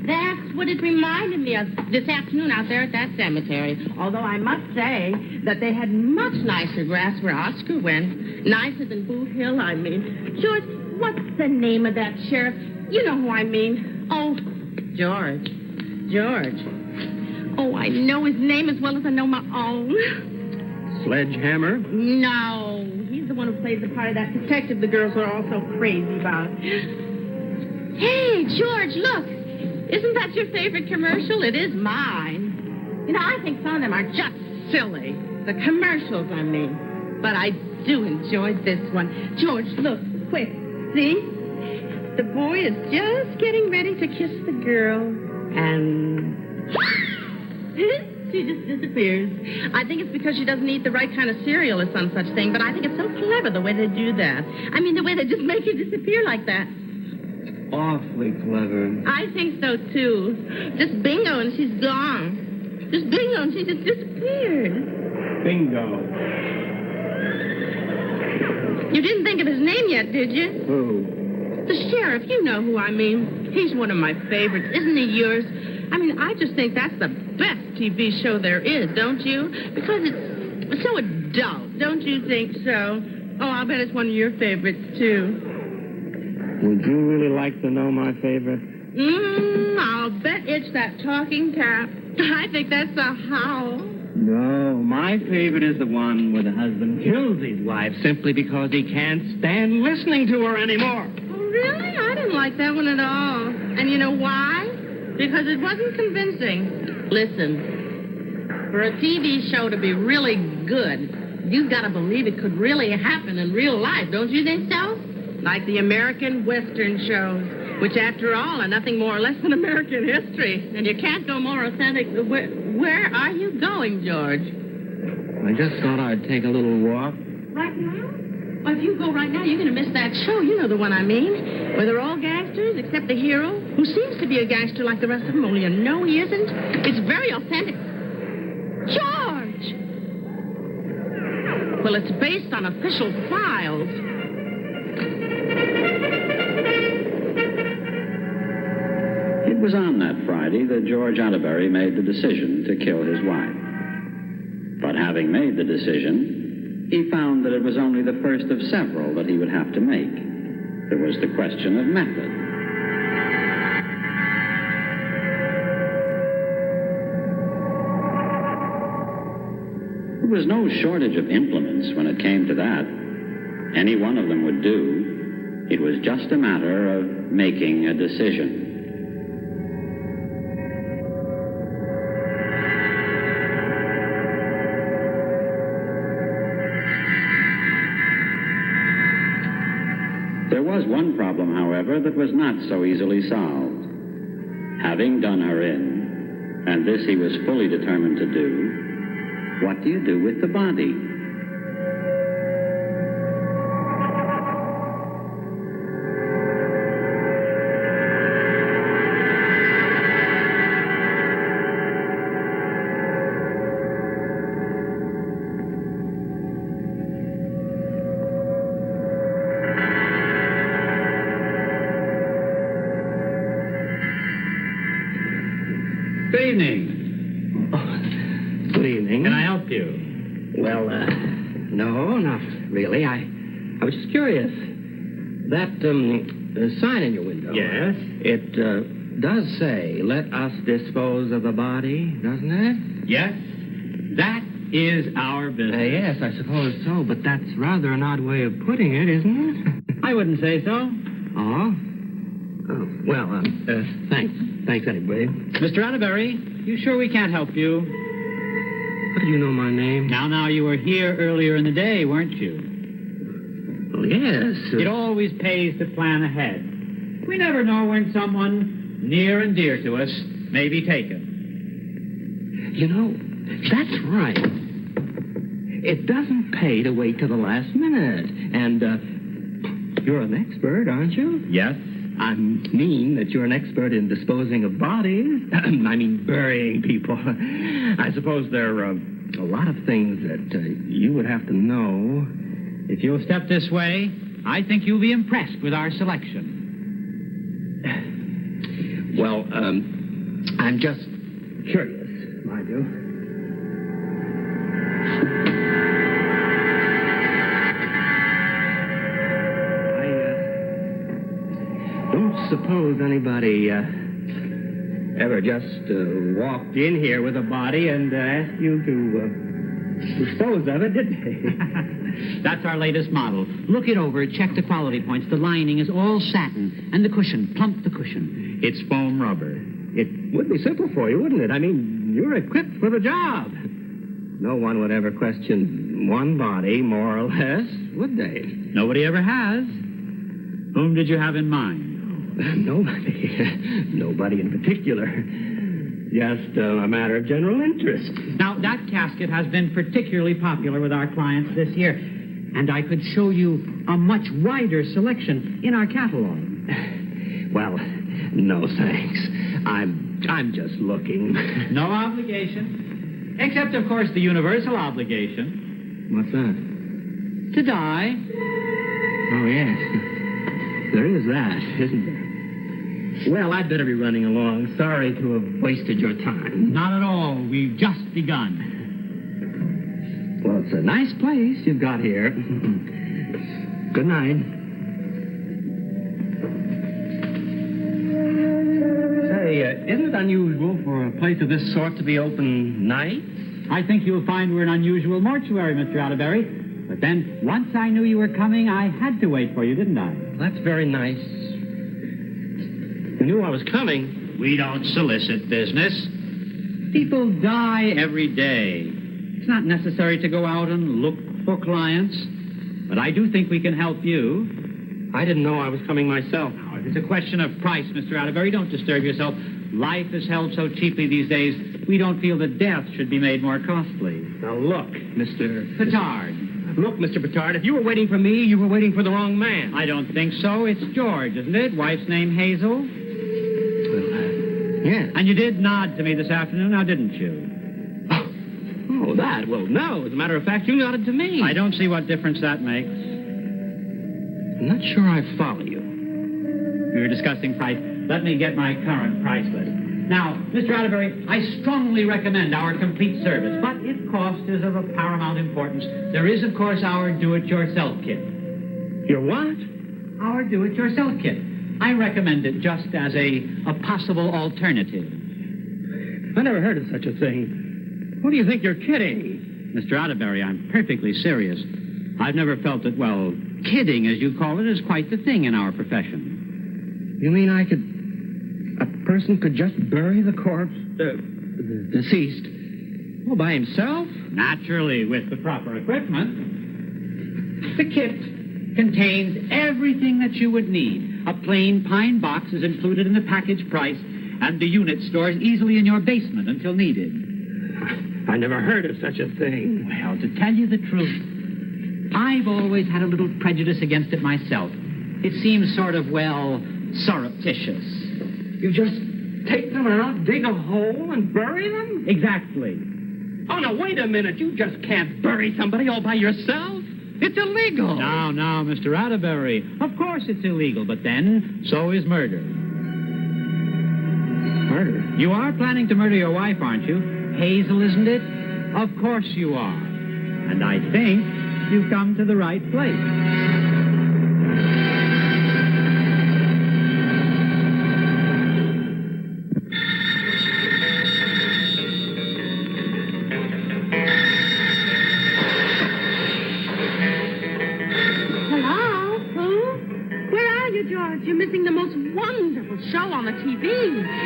That's what it reminded me of this afternoon out there at that cemetery. Although I must say that they had much nicer grass where Oscar went. Nicer than Boot Hill, I mean. George, what's the name of that sheriff? You know who I mean. Oh, George. George. Oh, I know his name as well as I know my own. Sledgehammer? No. He's the one who plays the part of that detective the girls are all so crazy about. Hey, George, look. Isn't that your favorite commercial? It is mine. You know, I think some of them are just silly. The commercials, I mean. But I do enjoy this one. George, look, quick. See? The boy is just getting ready to kiss the girl. And... she just disappears. I think it's because she doesn't eat the right kind of cereal or some such thing, but I think it's so clever the way they do that. I mean, the way they just make her disappear like that. Awfully clever. I think so, too. Just bingo and she's gone. Just bingo and she just disappeared. Bingo. You didn't think of his name yet, did you? Who? The sheriff. You know who I mean. He's one of my favorites. Isn't he yours? I mean, I just think that's the best TV show there is, don't you? Because it's so adult, don't you think so? Oh, I'll bet it's one of your favorites, too. Would you really like to know my favorite? I'll bet it's that talking cat. I think that's a howl. No, my favorite is the one where the husband kills his wife simply because he can't stand listening to her anymore. Oh, really? I didn't like that one at all. And you know why? Because it wasn't convincing. Listen, for a TV show to be really good, you've got to believe it could really happen in real life, don't you think so? Like the American Western shows, which, after all, are nothing more or less than American history. And you can't go more authentic. Where are you going, George? I just thought I'd take a little walk. Right now? Well, if you go right now, you're going to miss that show. You know the one I mean. Where they're all gangsters except the hero, who seems to be a gangster like the rest of them, only you know he isn't. It's very authentic. George! Well, it's based on official files. It was on that Friday that George Atterbury made the decision to kill his wife. But having made the decision, he found that it was only the first of several that he would have to make. There was the question of method. There was no shortage of implements when it came to that. Any one of them would do. It was just a matter of making a decision. There was one problem, however, that was not so easily solved. Having done her in, and this he was fully determined to do, what do you do with the body? Good evening. Oh, good evening. Can I help you? Well, no, not really. I was just curious. That sign in your window. Yes? It does say, let us dispose of the body, doesn't it? Yes. That is our business. Yes, I suppose so, but that's rather an odd way of putting it, isn't it? I wouldn't say so. Oh? Oh, well, thanks. Thanks anyway. Mr. Atterbury, you sure we can't help you? How do you know my name? Now, you were here earlier in the day, weren't you? Well, yes. It always pays to plan ahead. We never know when someone near and dear to us may be taken. You know, that's right. It doesn't pay to wait till the last minute. And, you're an expert, aren't you? Yes. I mean that you're an expert in disposing of bodies. I mean burying people. I suppose there are a lot of things that you would have to know. If you'll step this way, I think you'll be impressed with our selection. Well, I'm just curious, mind you. Don't suppose anybody ever just walked in here with a body and asked you to dispose of it, did they? That's our latest model. Look it over, check the quality points. The lining is all satin, and the cushion, plump the cushion. It's foam rubber. It would be simple for you, wouldn't it? I mean, you're equipped for the job. No one would ever question one body, more or less, would they? Nobody ever has. Whom did you have in mind? Nobody. Nobody in particular. Just a matter of general interest. Now, that casket has been particularly popular with our clients this year, and I could show you a much wider selection in our catalog. Well, no thanks. I'm just looking. No obligation. Except, of course, the universal obligation. What's that? To die. Oh, yes. There is that, isn't there? Well, I'd better be running along. Sorry to have wasted your time. Not at all. We've just begun. Well, it's a nice place you've got here. Good night. Say, isn't it unusual for a place of this sort to be open nights? I think you'll find we're an unusual mortuary, Mr. Atterbury. But then, once I knew you were coming, I had to wait for you, didn't I? That's very nice. You knew I was coming. We don't solicit business. People die every day. It's not necessary to go out and look for clients. But I do think we can help you. I didn't know I was coming myself. Now, if it's a question of price, Mr. Atterbury, don't disturb yourself. Life is held so cheaply these days, we don't feel that death should be made more costly. Now, look, Mr. Petard. Look, Mr. Petard, if you were waiting for me, you were waiting for the wrong man. I don't think so. It's George, isn't it? Wife's name Hazel? Yes. And you did nod to me this afternoon, now didn't you? Oh, that? Well, no. As a matter of fact, you nodded to me. I don't see what difference that makes. I'm not sure I follow you. We were discussing price. Let me get my current price list. Now, Mr. Atterbury, I strongly recommend our complete service, but if cost is of a paramount importance, there is, of course, our do-it-yourself kit. Your what? Our do-it-yourself kit. I recommend it just as a possible alternative. I never heard of such a thing. What do you think you're kidding? Mr. Atterbury, I'm perfectly serious. I've never felt that, well, kidding, as you call it, is quite the thing in our profession. You mean a person could just bury the corpse, deceased, all by himself? Naturally, with the proper equipment. The kit contains everything that you would need. A plain pine box is included in the package price, and the unit stores easily in your basement until needed. I never heard of such a thing. Well, to tell you the truth, I've always had a little prejudice against it myself. It seems sort of, well, surreptitious. You just take them out, dig a hole, and bury them? Exactly. Oh, now, wait a minute. You just can't bury somebody all by yourself. It's illegal. Now, Mr. Atterbury. Of course it's illegal, but then so is murder. Murder? You are planning to murder your wife, aren't you? Hazel, isn't it? Of course you are. And I think you've come to the right place.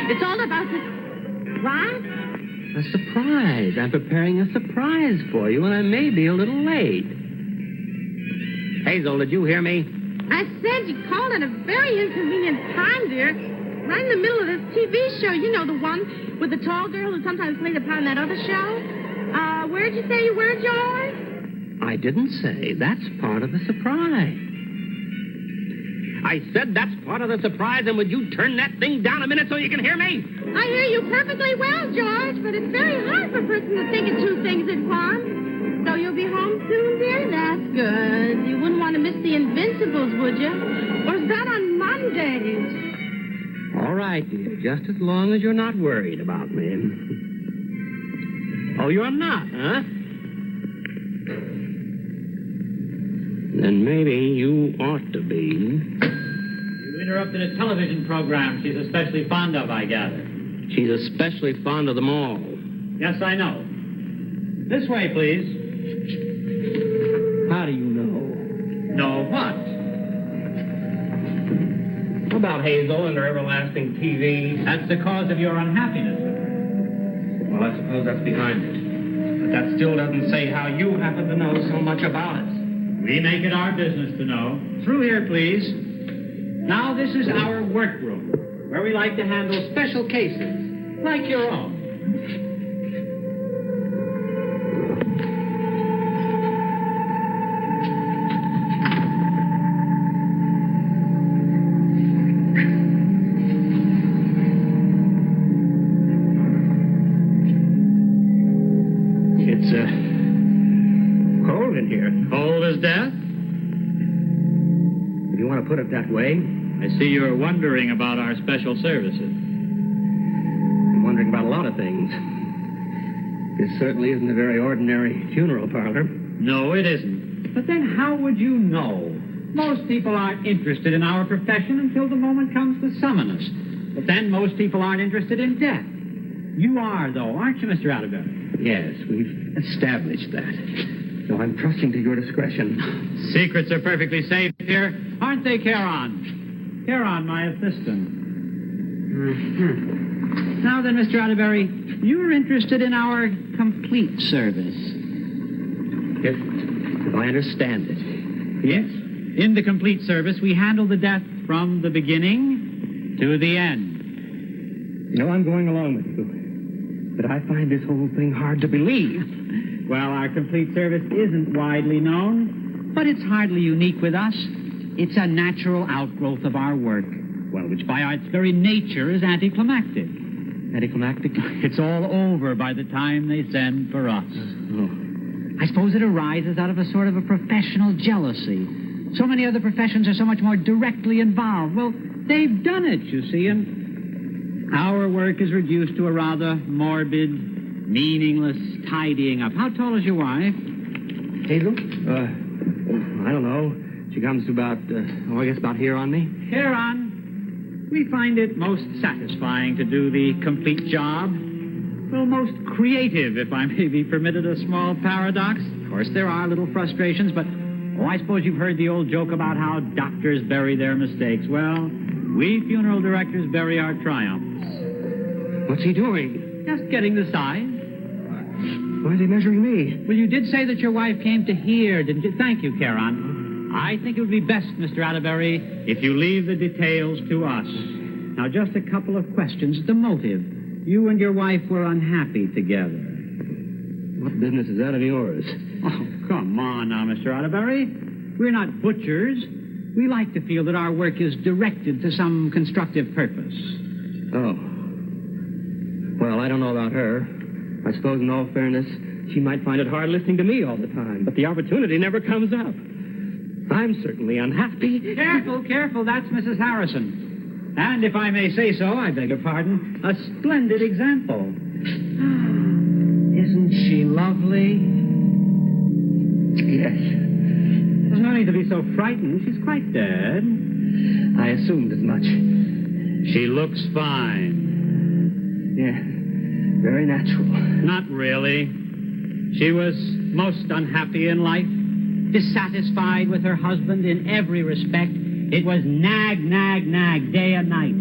It's all about the... What? A surprise. I'm preparing a surprise for you, and I may be a little late. Hazel, did you hear me? I said you called at a very inconvenient time, dear. Right in the middle of this TV show. You know, the one with the tall girl who sometimes played a part in that other show? Where'd you say you were, George? I didn't say. That's part of the surprise. I said that's part of the surprise, and would you turn that thing down a minute so you can hear me? I hear you perfectly well, George, but it's very hard for a person to think of two things at once. So you'll be home soon, dear? That's good. You wouldn't want to miss the Invincibles, would you? Or is that on Mondays? All right, dear, just as long as you're not worried about me. Oh, you're not, huh? Then maybe you ought to be. You interrupted a television program she's especially fond of, I gather. She's especially fond of them all. Yes, I know. This way, please. How do you know? Know what? How about Hazel and her everlasting TV? That's the cause of your unhappiness with her. Well, I suppose that's behind it. But that still doesn't say how you happen to know so much about it. We make it our business to know. Through here, please. Now, this is our workroom, where we like to handle special cases, like your own. Cold in here. Cold as death? If you want to put it that way. I see you're wondering about our special services. I'm wondering about a lot of things. This certainly isn't a very ordinary funeral parlor. No, it isn't. But then how would you know? Most people aren't interested in our profession until the moment comes to summon us. But then most people aren't interested in death. You are, though, aren't you, Mr. Atterbury? Yes, we've established that. So I'm trusting to your discretion. Secrets are perfectly safe here, aren't they, Caron? Caron, my assistant. Mm-hmm. Now then, Mr. Atterbury, you're interested in our complete service. If I understand it. Yes. In the complete service, we handle the death from the beginning to the end. You know, I'm going along with you. But I find this whole thing hard to believe. Well, our complete service isn't widely known, but it's hardly unique with us. It's a natural outgrowth of our work, well, which by its very nature is anticlimactic. Anticlimactic? It's all over by the time they send for us. Oh. I suppose it arises out of a sort of a professional jealousy. So many other professions are so much more directly involved. Well, they've done it, you see, and our work is reduced to a rather morbid, meaningless tidying up. How tall is your wife? Hazel? I don't know. She comes to about, I guess about here on me. Caron, we find it most satisfying to do the complete job. Well, most creative, if I may be permitted a small paradox. Of course, there are little frustrations, but, I suppose you've heard the old joke about how doctors bury their mistakes. Well, we funeral directors bury our triumphs. What's he doing? Just getting the size. Why is he measuring me? Well, you did say that your wife came to hear, didn't you? Thank you, Caron. I think it would be best, Mr. Atterbury, if you leave the details to us. Now, just a couple of questions. The motive. You and your wife were unhappy together. What business is that of yours? Oh, come on now, Mr. Atterbury. We're not butchers. We like to feel that our work is directed to some constructive purpose. Oh. Well, I don't know about her. I suppose in all fairness, she might find it hard listening to me all the time, but the opportunity never comes up. I'm certainly unhappy. Careful, careful. That's Mrs. Harrison. And if I may say so, I beg your pardon, a splendid example. Isn't she lovely? Yes. There's no need to be so frightened. She's quite dead. I assumed as much. She looks fine. Yeah, very natural. Not really. She was most unhappy in life, dissatisfied with her husband in every respect. It was nag, nag, nag, day and night.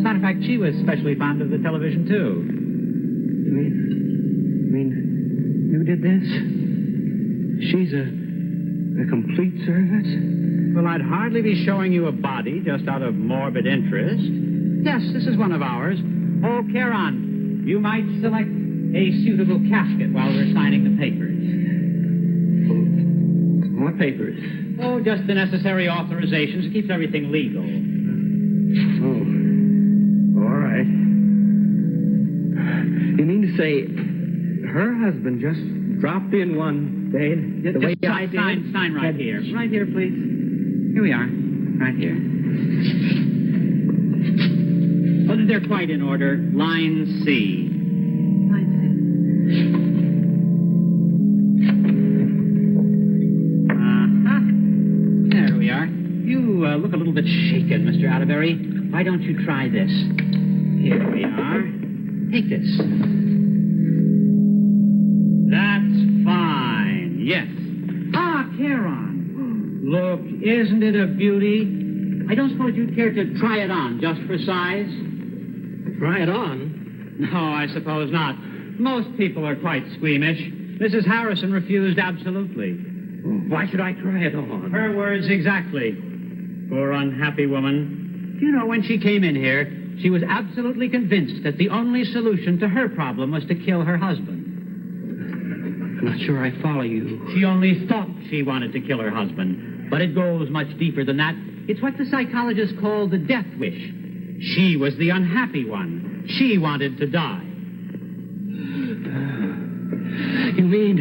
matter of fact, she was especially fond of the television, too. You mean, you did this? She's a complete service? Well, I'd hardly be showing you a body just out of morbid interest. Yes, this is one of ours. Oh, Kieran, you might select a suitable casket while we're signing the papers. What papers? Oh, just the necessary authorizations. It keeps everything legal. Oh. All right. You mean to say her husband just dropped in one day the way I did? Sign right here. Right here, please. Here we are. Right here. Oh, they're quite in order. Line C. There we are. You look a little bit shaken, Mr. Atterbury. Why don't you try this? Here we are. Take this. That's fine. Yes. Ah, Kieran. Look, isn't it a beauty? I don't suppose you'd care to try it on just for size? Try it on? No, I suppose not. Most people are quite squeamish. Mrs. Harrison refused absolutely. Why should I try it on? Her words exactly. Poor unhappy woman. You know, when she came in here, she was absolutely convinced that the only solution to her problem was to kill her husband. I'm not sure I follow you. She only thought she wanted to kill her husband. But it goes much deeper than that. It's what the psychologists call the death wish. She was the unhappy one. She wanted to die. You mean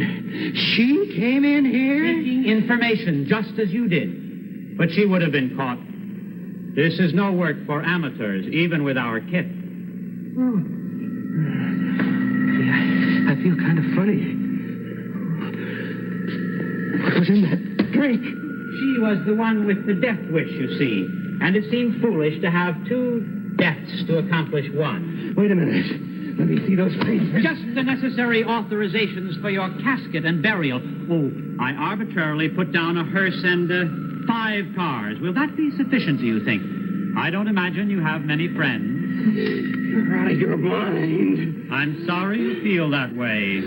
she came in here? Seeking information, just as you did. But she would have been caught. This is no work for amateurs, even with our kit. Oh. Yeah, I feel kind of funny. What was in that drink? She was the one with the death wish, you see. And it seemed foolish to have two deaths to accomplish one. Wait a minute. Let me see those papers. Just the necessary authorizations for your casket and burial. Oh, I arbitrarily put down a hearse and 5 cars. Will that be sufficient, do you think? I don't imagine you have many friends. You're out of your mind. I'm sorry you feel that way.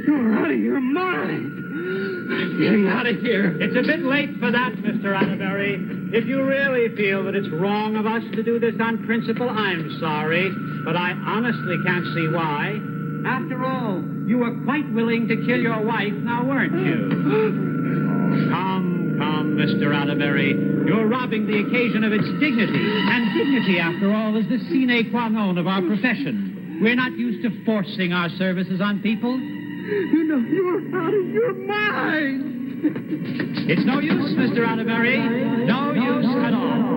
You're out of your mind. I'm getting out of here. It's a bit late for that, Mr. Atterbury. If you really feel that it's wrong of us to do this on principle, I'm sorry. But I honestly can't see why. After all, you were quite willing to kill your wife, now weren't you? Come, Mr. Atterbury. You're robbing the occasion of its dignity. And dignity, after all, is the sine qua non of our profession. We're not used to forcing our services on people. You know, you're out of your mind. It's no use, Mr. Atterbury. No use at all.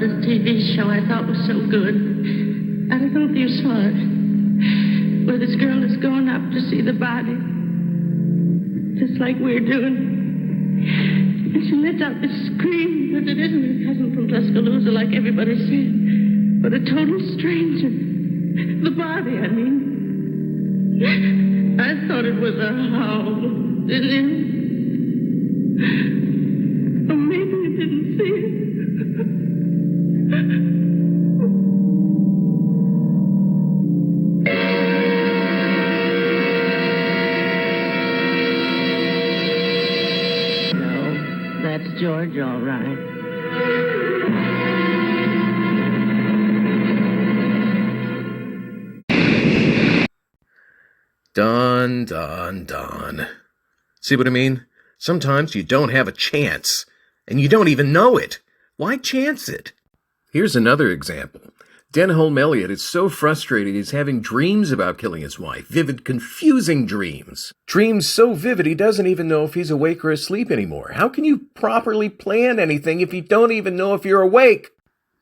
this TV show I thought was so good. I don't know if you saw it. Where this girl is going up to see the body. Just like we're doing. And she lets out this scream, but it isn't her cousin from Tuscaloosa like everybody said. But a total stranger. The body, I mean. I thought it was a howl, didn't you? Or maybe you didn't see it. No, that's George, all right. Done, done, done. See what I mean? Sometimes you don't have a chance, and you don't even know it. Why chance it? Here's another example. Denholm Elliott is so frustrated he's having dreams about killing his wife. Vivid, confusing dreams. Dreams so vivid he doesn't even know if he's awake or asleep anymore. How can you properly plan anything if you don't even know if you're awake?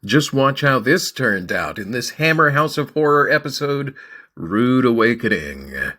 Just watch how this turned out in this Hammer House of Horror episode, Rude Awakening.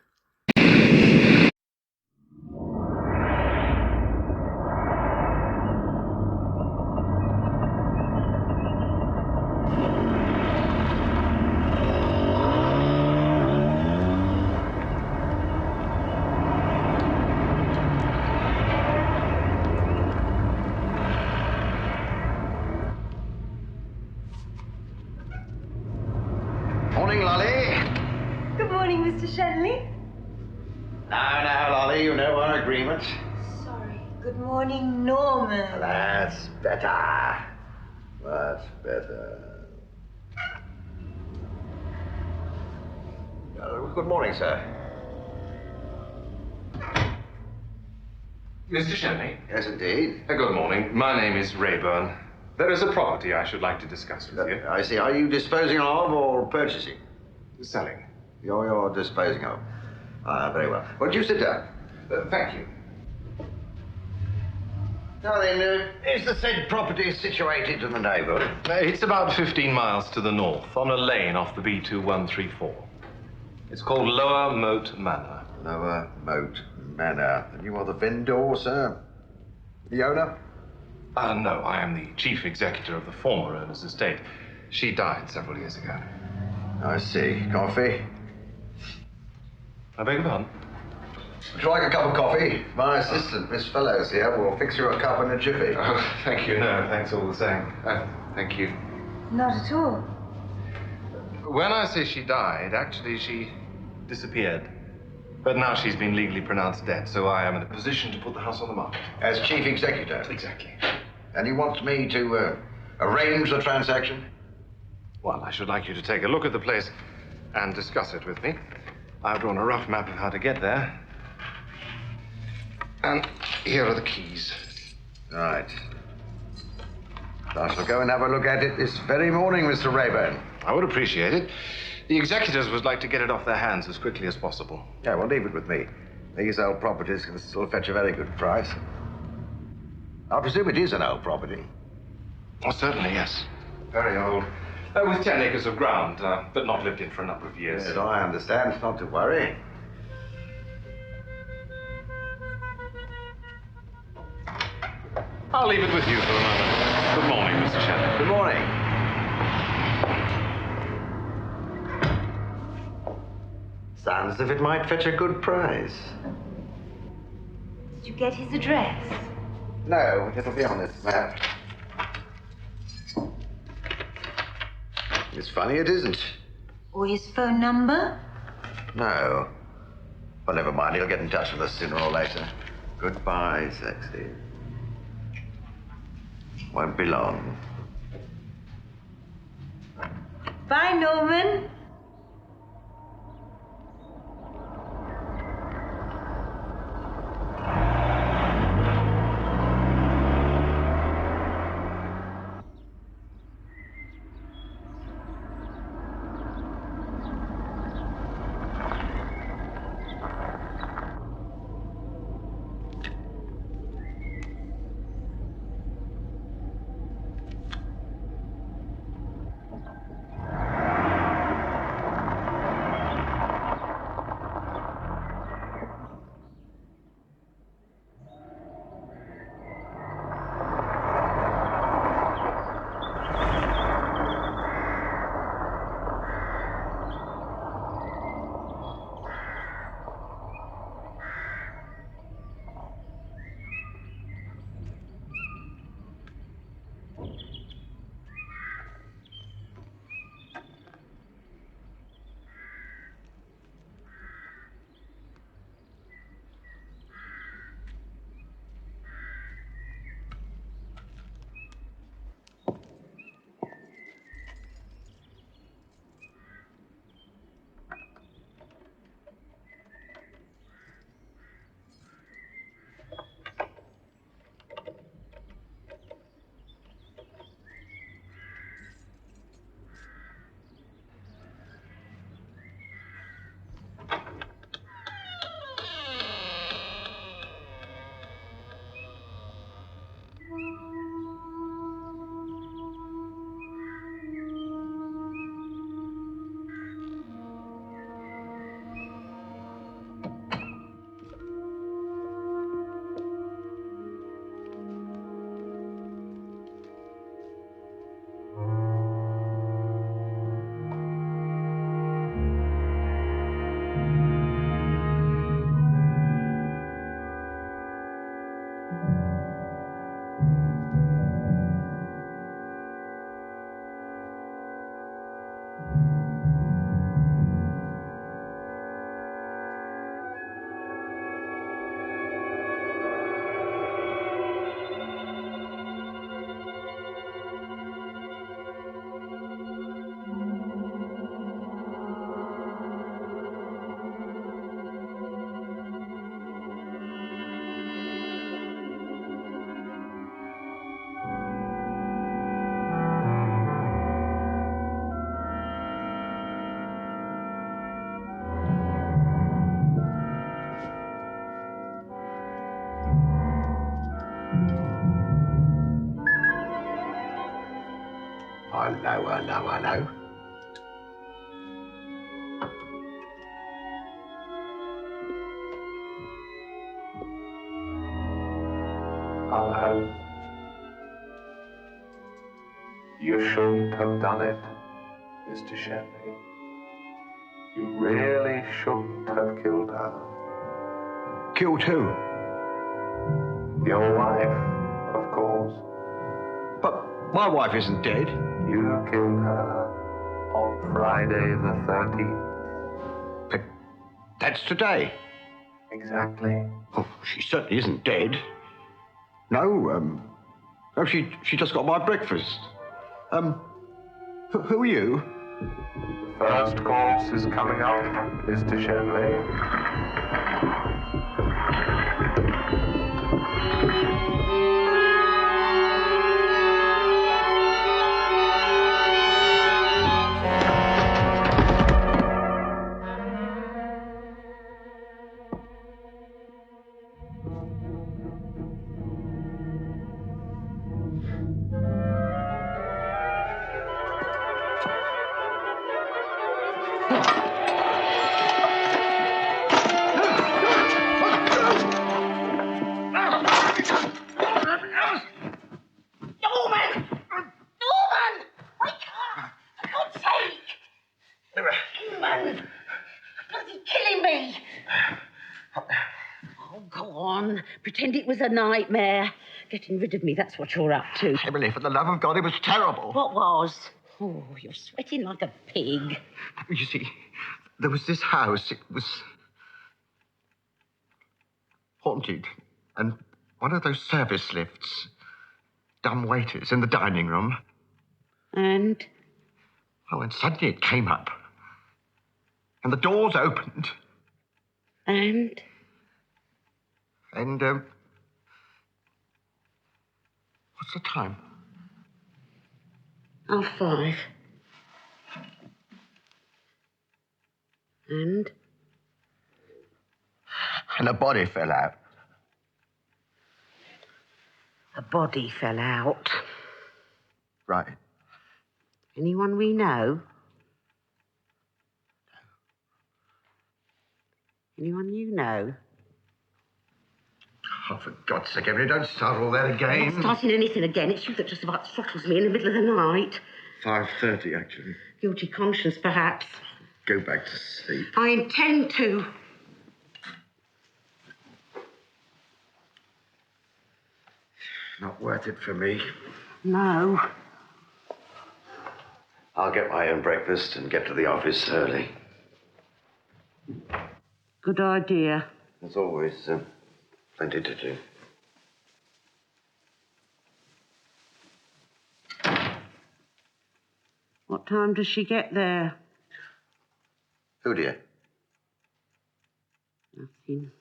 Morning, Lolly. Good morning, Mr. Shenley. Now, Lolly, you know our agreement. Sorry. Good morning, Norman. That's better. That's better. Good morning, sir. Mr. Shenley? Yes, indeed. Good morning. My name is Rayburn. There is a property I should like to discuss with you. I see. Are you disposing of or purchasing? Selling. You're disposing of. Very well. Well, you sit down. Thank you. Now then, is the said property situated in the neighborhood? It's about 15 miles to the north, on a lane off the B2134. It's called Lower Moat Manor. Lower Moat Manor. And you are the vendor, sir? The owner? No, I am the chief executor of the former owner's estate. She died several years ago. I see. Coffee? I beg your pardon? Would you like a cup of coffee? My assistant, Miss Fellows here, will fix you a cup in a jiffy. Oh, thank you. No, thanks all the same. Thank you. Not at all. When I say she died, actually she disappeared. But now she's been legally pronounced dead, so I am in a position to put the house on the market. As chief executor? Exactly. And you want me to arrange the transaction? Well, I should like you to take a look at the place and discuss it with me. I've drawn a rough map of how to get there. And here are the keys. Right. I shall go and have a look at it this very morning, Mr. Rayburn. I would appreciate it. The executors would like to get it off their hands as quickly as possible. Yeah, well, leave it with me. These old properties can still fetch a very good price. I presume it is an old property. Oh, certainly, yes. Very old. With 10 acres of ground, but not lived in for a number of years. Yes, I understand. Not to worry. I'll leave it with you for a moment. Good morning, Mr. Shannon. Good morning. Sounds as if it might fetch a good price. Did you get his address? No, it'll be on this map. It's funny it isn't. Or his phone number? No. Well, never mind. He'll get in touch with us sooner or later. Goodbye, sexy. Won't be long. Bye, Norman. Hello, hello, hello. Hello. You shouldn't have done it, Mr. Shenley. You really shouldn't have killed her. Killed who? Your wife, of course. But my wife isn't dead. You killed her on Friday the 13th. But that's today. Exactly. Oh, she certainly isn't dead. No, she just got my breakfast. Who are you? First corpse is coming up, Mr. Shenley. Pretend it was a nightmare. Getting rid of me, that's what you're up to. Emily, for the love of God, it was terrible. What was? Oh, you're sweating like a pig. You see, there was this house. It was haunted. And one of those service lifts, dumb waiters in the dining room. And? Oh, and suddenly it came up. And the doors opened. And? And, what's the time? 5:30. And? And a body fell out. A body fell out. Right. Anyone we know? Anyone you know? Oh, for God's sake, Emily, don't start all that again. I'm not starting anything again. It's you that just about throttles me in the middle of the night. 5:30, actually. Guilty conscience, perhaps. Go back to sleep. I intend to. Not worth it for me. No. I'll get my own breakfast and get to the office early. Good idea. There's always plenty to do. What time does she get there? Who, dear? Nothing.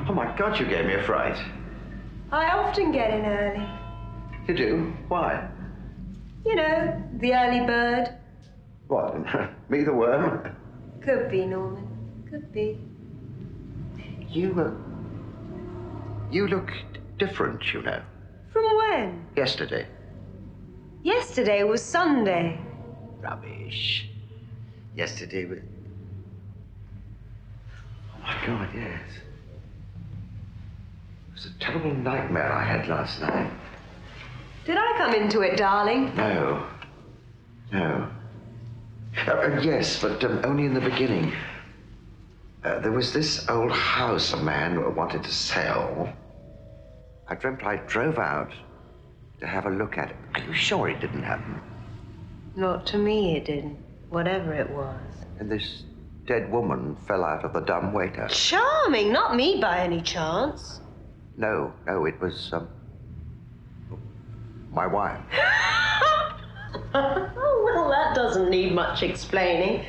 Oh, my God, you gave me a fright. I often get in early. You do? Why? You know, the early bird. What, me the worm? Could be, Norman. Could be. You look different, you know. From when? Yesterday. Yesterday was Sunday. Rubbish. Yesterday was... Oh, my God, yes. It was a terrible nightmare I had last night. Did I come into it, darling? No. No. Yes, but only in the beginning. There was this old house a man wanted to sell. I dreamt I drove out to have a look at it. Are you sure it didn't happen? Not to me, it didn't. Whatever it was. And this dead woman fell out of the dumbwaiter. Charming, not me by any chance. No, it was, my wife. Oh, well, that doesn't need much explaining.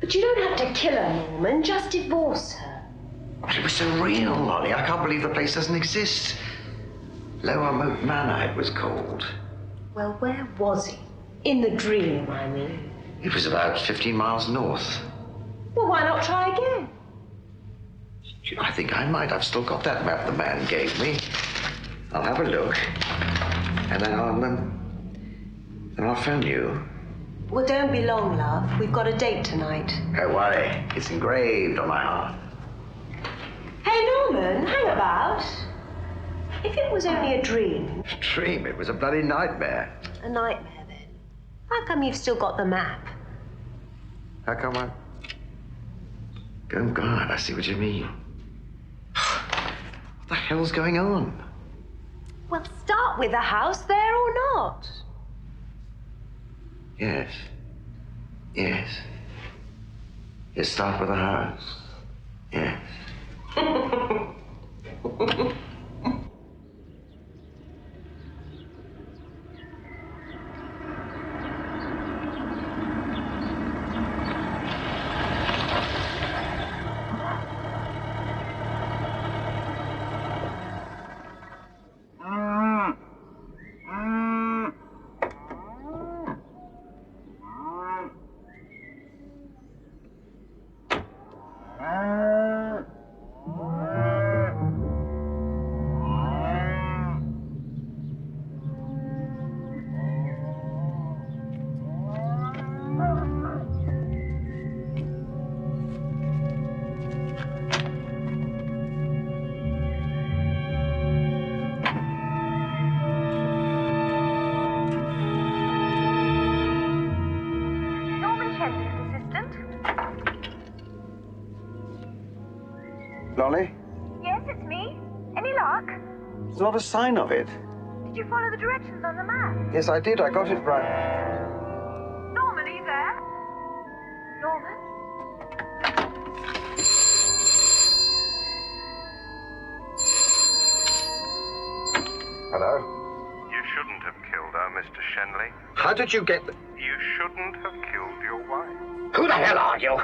But you don't have to kill her, Norman. Just divorce her. But it was surreal, Lolly. I can't believe the place doesn't exist. Lower Moat Manor, it was called. Well, where was he? In the dream, I mean. It was about 15 miles north. Well, why not try again? I think I might. I've still got that map the man gave me. I'll have a look. And then I'll phone you. Well, don't be long, love. We've got a date tonight. Don't worry. It's engraved on my heart. Hey, Norman, hang about. If it was only a dream... A dream? It was a bloody nightmare. A nightmare, then. How come you've still got the map? How come I... Oh, God, I see what you mean. What the hell's going on? Well, start with a house there or not. Yes. Yes. You start with a house. Yes. Lolly? Yes, it's me. Any luck? There's not a sign of it. Did you follow the directions on the map? Yes, I did. I got it right. Norman, are you there? Norman? Hello? You shouldn't have killed her, Mr. Shenley. How did you get... You shouldn't have killed your wife. Who the hell are you?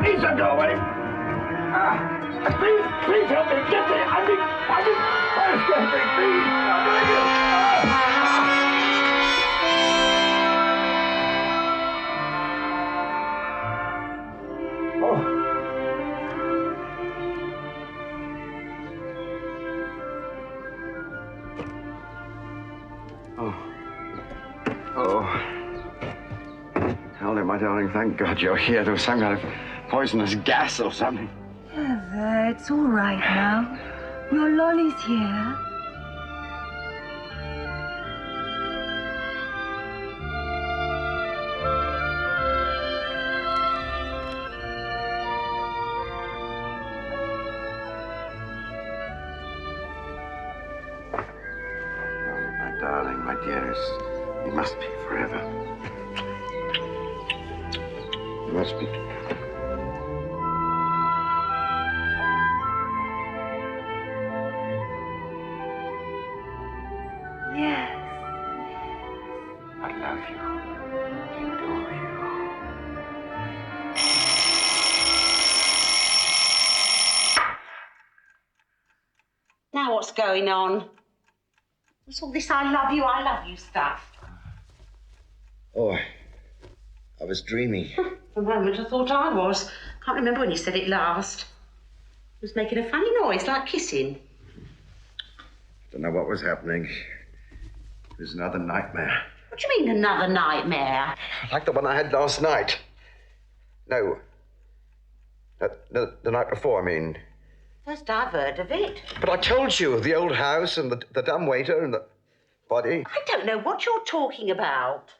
Please don't go away. Please help me. Get me. I need first help me, please. I'm gonna get... Hello, my darling. Thank God you're here. There was some kind of poisonous gas or something. Heather, it's all right now. Your Lolly's here. My darling, my dearest, it must be forever. It must be. Yes. I love you. Adore you. Now what's going on? What's all this I love you stuff? Oh, I was dreaming. For a moment, I thought I was. Can't remember when you said it last. It was making a funny noise, like kissing. Don't know what was happening. It was another nightmare. What do you mean, another nightmare? Like the one I had last night. No. The night before, I mean. First I've heard of it. But I told you, the old house and the dumb waiter and the body. I don't know what you're talking about.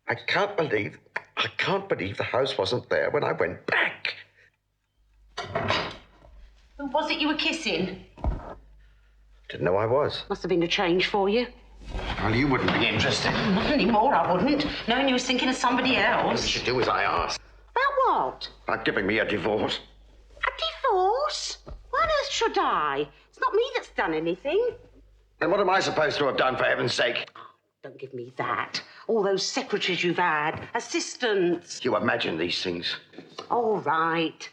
I can't believe the house wasn't there when I went back. And was it you were kissing? Didn't know I was. Must have been a change for you. Well, you wouldn't be interested. Not anymore, I wouldn't. Knowing you was thinking of somebody else. All you should do as I asked. About what? About giving me a divorce. A divorce? Why on earth should I? It's not me that's done anything. Then what am I supposed to have done, for heaven's sake? Don't give me that. All those secretaries you've had, assistants. You imagine these things. All right.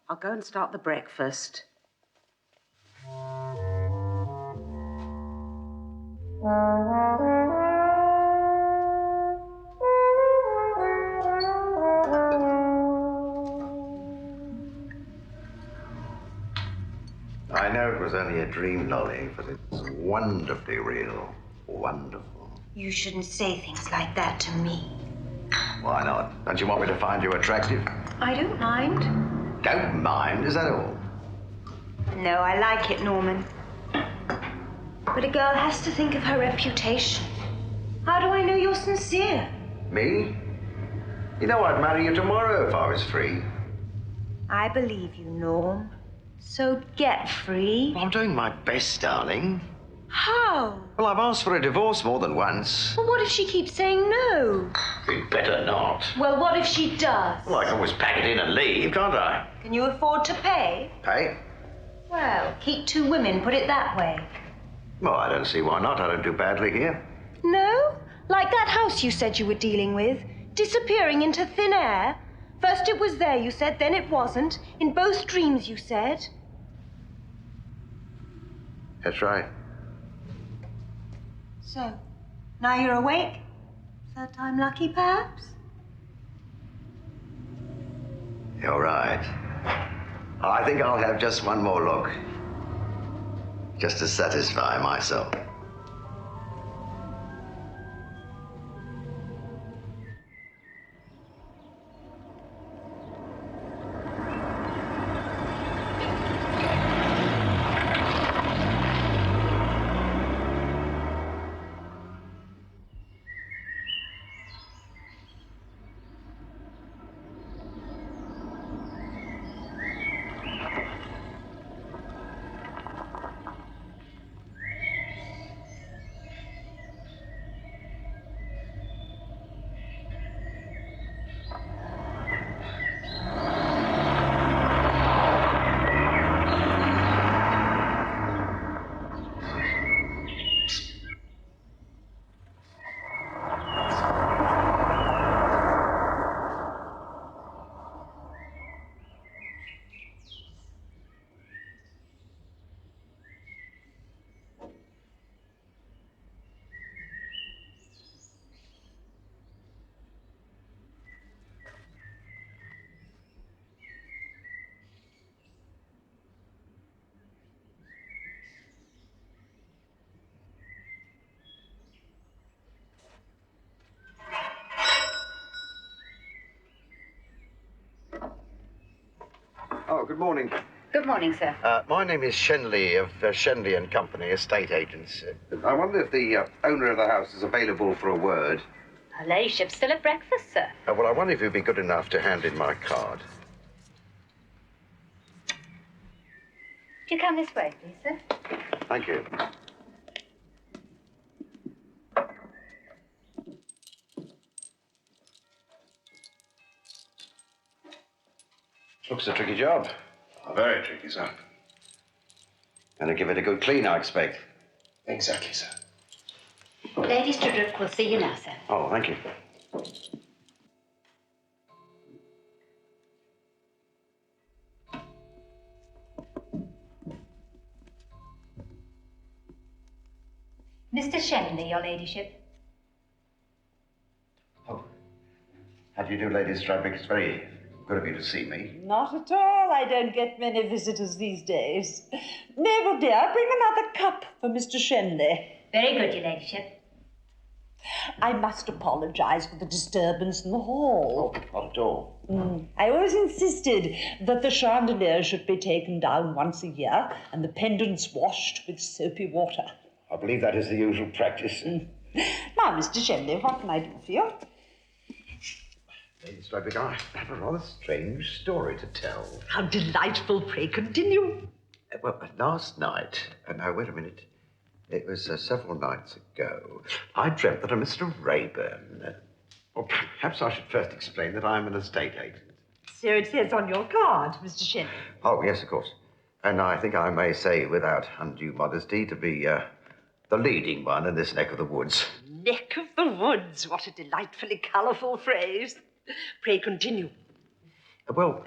I'll go and start the breakfast. I know it was only a dream, Lolly, but it's wonderfully real. Wonderful. You shouldn't say things like that to me. Why not? Don't you want me to find you attractive? I don't mind. Don't mind, is that all? No, I like it, Norman. But a girl has to think of her reputation. How do I know you're sincere? Me? You know I'd marry you tomorrow if I was free. I believe you, Norm. So get free. I'm doing my best, darling. How? Well, I've asked for a divorce more than once. Well, what if she keeps saying no? You'd better not. Well, what if she does? Well, I can always pack it in and leave, can't I? Can you afford to pay? Pay? Well, keep two women, put it that way. Well, I don't see why not. I don't do badly here. No? Like that house you said you were dealing with? Disappearing into thin air? First it was there, you said, then it wasn't. In both dreams, you said. That's right. So, now you're awake? Third time lucky, perhaps? You're right. I think I'll have just one more look. Just to satisfy myself. Oh, good morning. Good morning, sir. My name is Shenley of Shenley and Company, estate agents. I wonder if the owner of the house is available for a word. Her ladyship's still at breakfast, sir. Well, I wonder if you'd be good enough to hand in my card. Do you come this way, please, sir? Thank you. Looks a tricky job. A very tricky, sir. Gonna give it a good clean, I expect. Exactly, sir. Lady Strudrift will see you now, sir. Oh, thank you. Mr. Shenley, your ladyship. do you do, Lady Stradwick? It's very good of you to see me. Not at all. I don't get many visitors these days. Mabel, dear, bring another cup for Mr. Shenley. Very good, Your Ladyship. I must apologize for the disturbance in the hall. Oh, not at all. I always insisted that the chandelier should be taken down once a year and the pendants washed with soapy water. I believe that is the usual practice. Now, Mr. Shenley, what can I do for you? Lady Stradwick, I have a rather strange story to tell. How delightful. Pray continue. Well, last night, now wait a minute. It was several nights ago. I dreamt that a Mr. Rayburn... Well, perhaps I should first explain that I'm an estate agent. So it says on your card, Mr. Shenley. Oh, yes, of course. And I think I may say, without undue modesty, to be the leading one in this neck of the woods. Neck of the woods. What a delightfully colourful phrase. Pray continue. Well,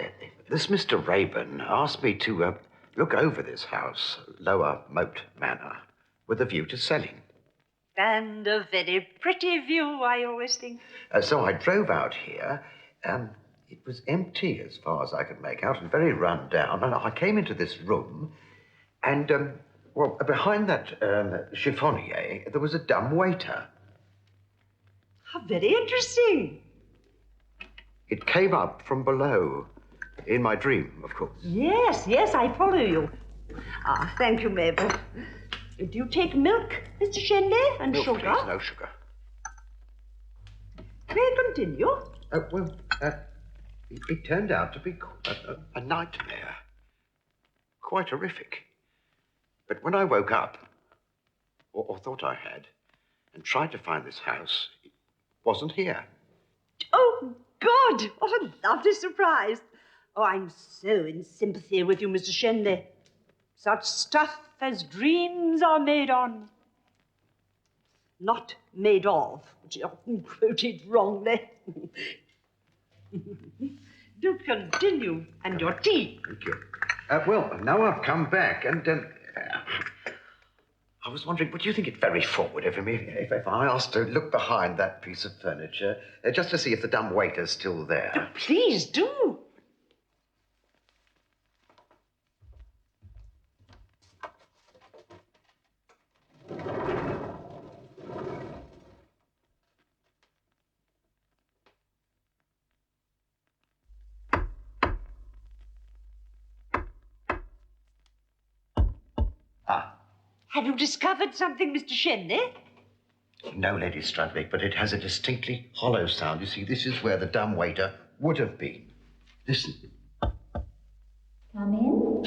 this Mr. Rayburn asked me to look over this house, Lower Moat Manor, with a view to selling. And a very pretty view, I always think. So I drove out here. It was empty as far as I could make out and very run down. And I came into this room and, well, behind that chiffonier, there was a dumb waiter. How very interesting. It came up from below, in my dream, of course. Yes, yes, I follow you. Ah, thank you, Mabel. Do you take milk, Mr. Shenley, and Milk, sugar? please, no sugar. Pray continue. Well, it turned out to be a nightmare. Quite horrific. But when I woke up, or thought I had, and tried to find this house, it wasn't here. Oh, good! What a lovely surprise. Oh, I'm so in sympathy with you, Mr. Shenley. Such stuff as dreams are made on. Not made of, which is often quoted wrongly. Do continue, and your tea. Thank you. Well, now I've come back, and I was wondering, would you think it very forward of me if I asked to look behind that piece of furniture, just to see if the dumb waiter's still there? Oh, please do. Have you discovered something, Mr. Shenley? No, Lady Stradwick, but it has a distinctly hollow sound. You see, this is where the dumb waiter would have been. Listen. Come in.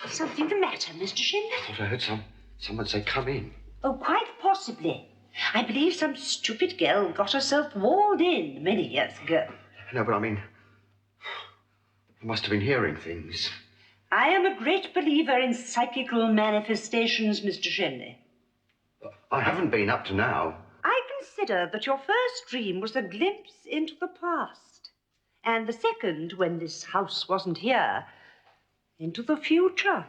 Something the matter, Mr. Shenley? I thought I heard someone say, come in. Oh, quite possibly. I believe some stupid girl got herself walled in many years ago. No, but I mean, I must have been hearing things. I am a great believer in psychical manifestations, Mr. Shenley. I haven't been up to now. I consider that your first dream was a glimpse into the past, and the second, when this house wasn't here, into the future.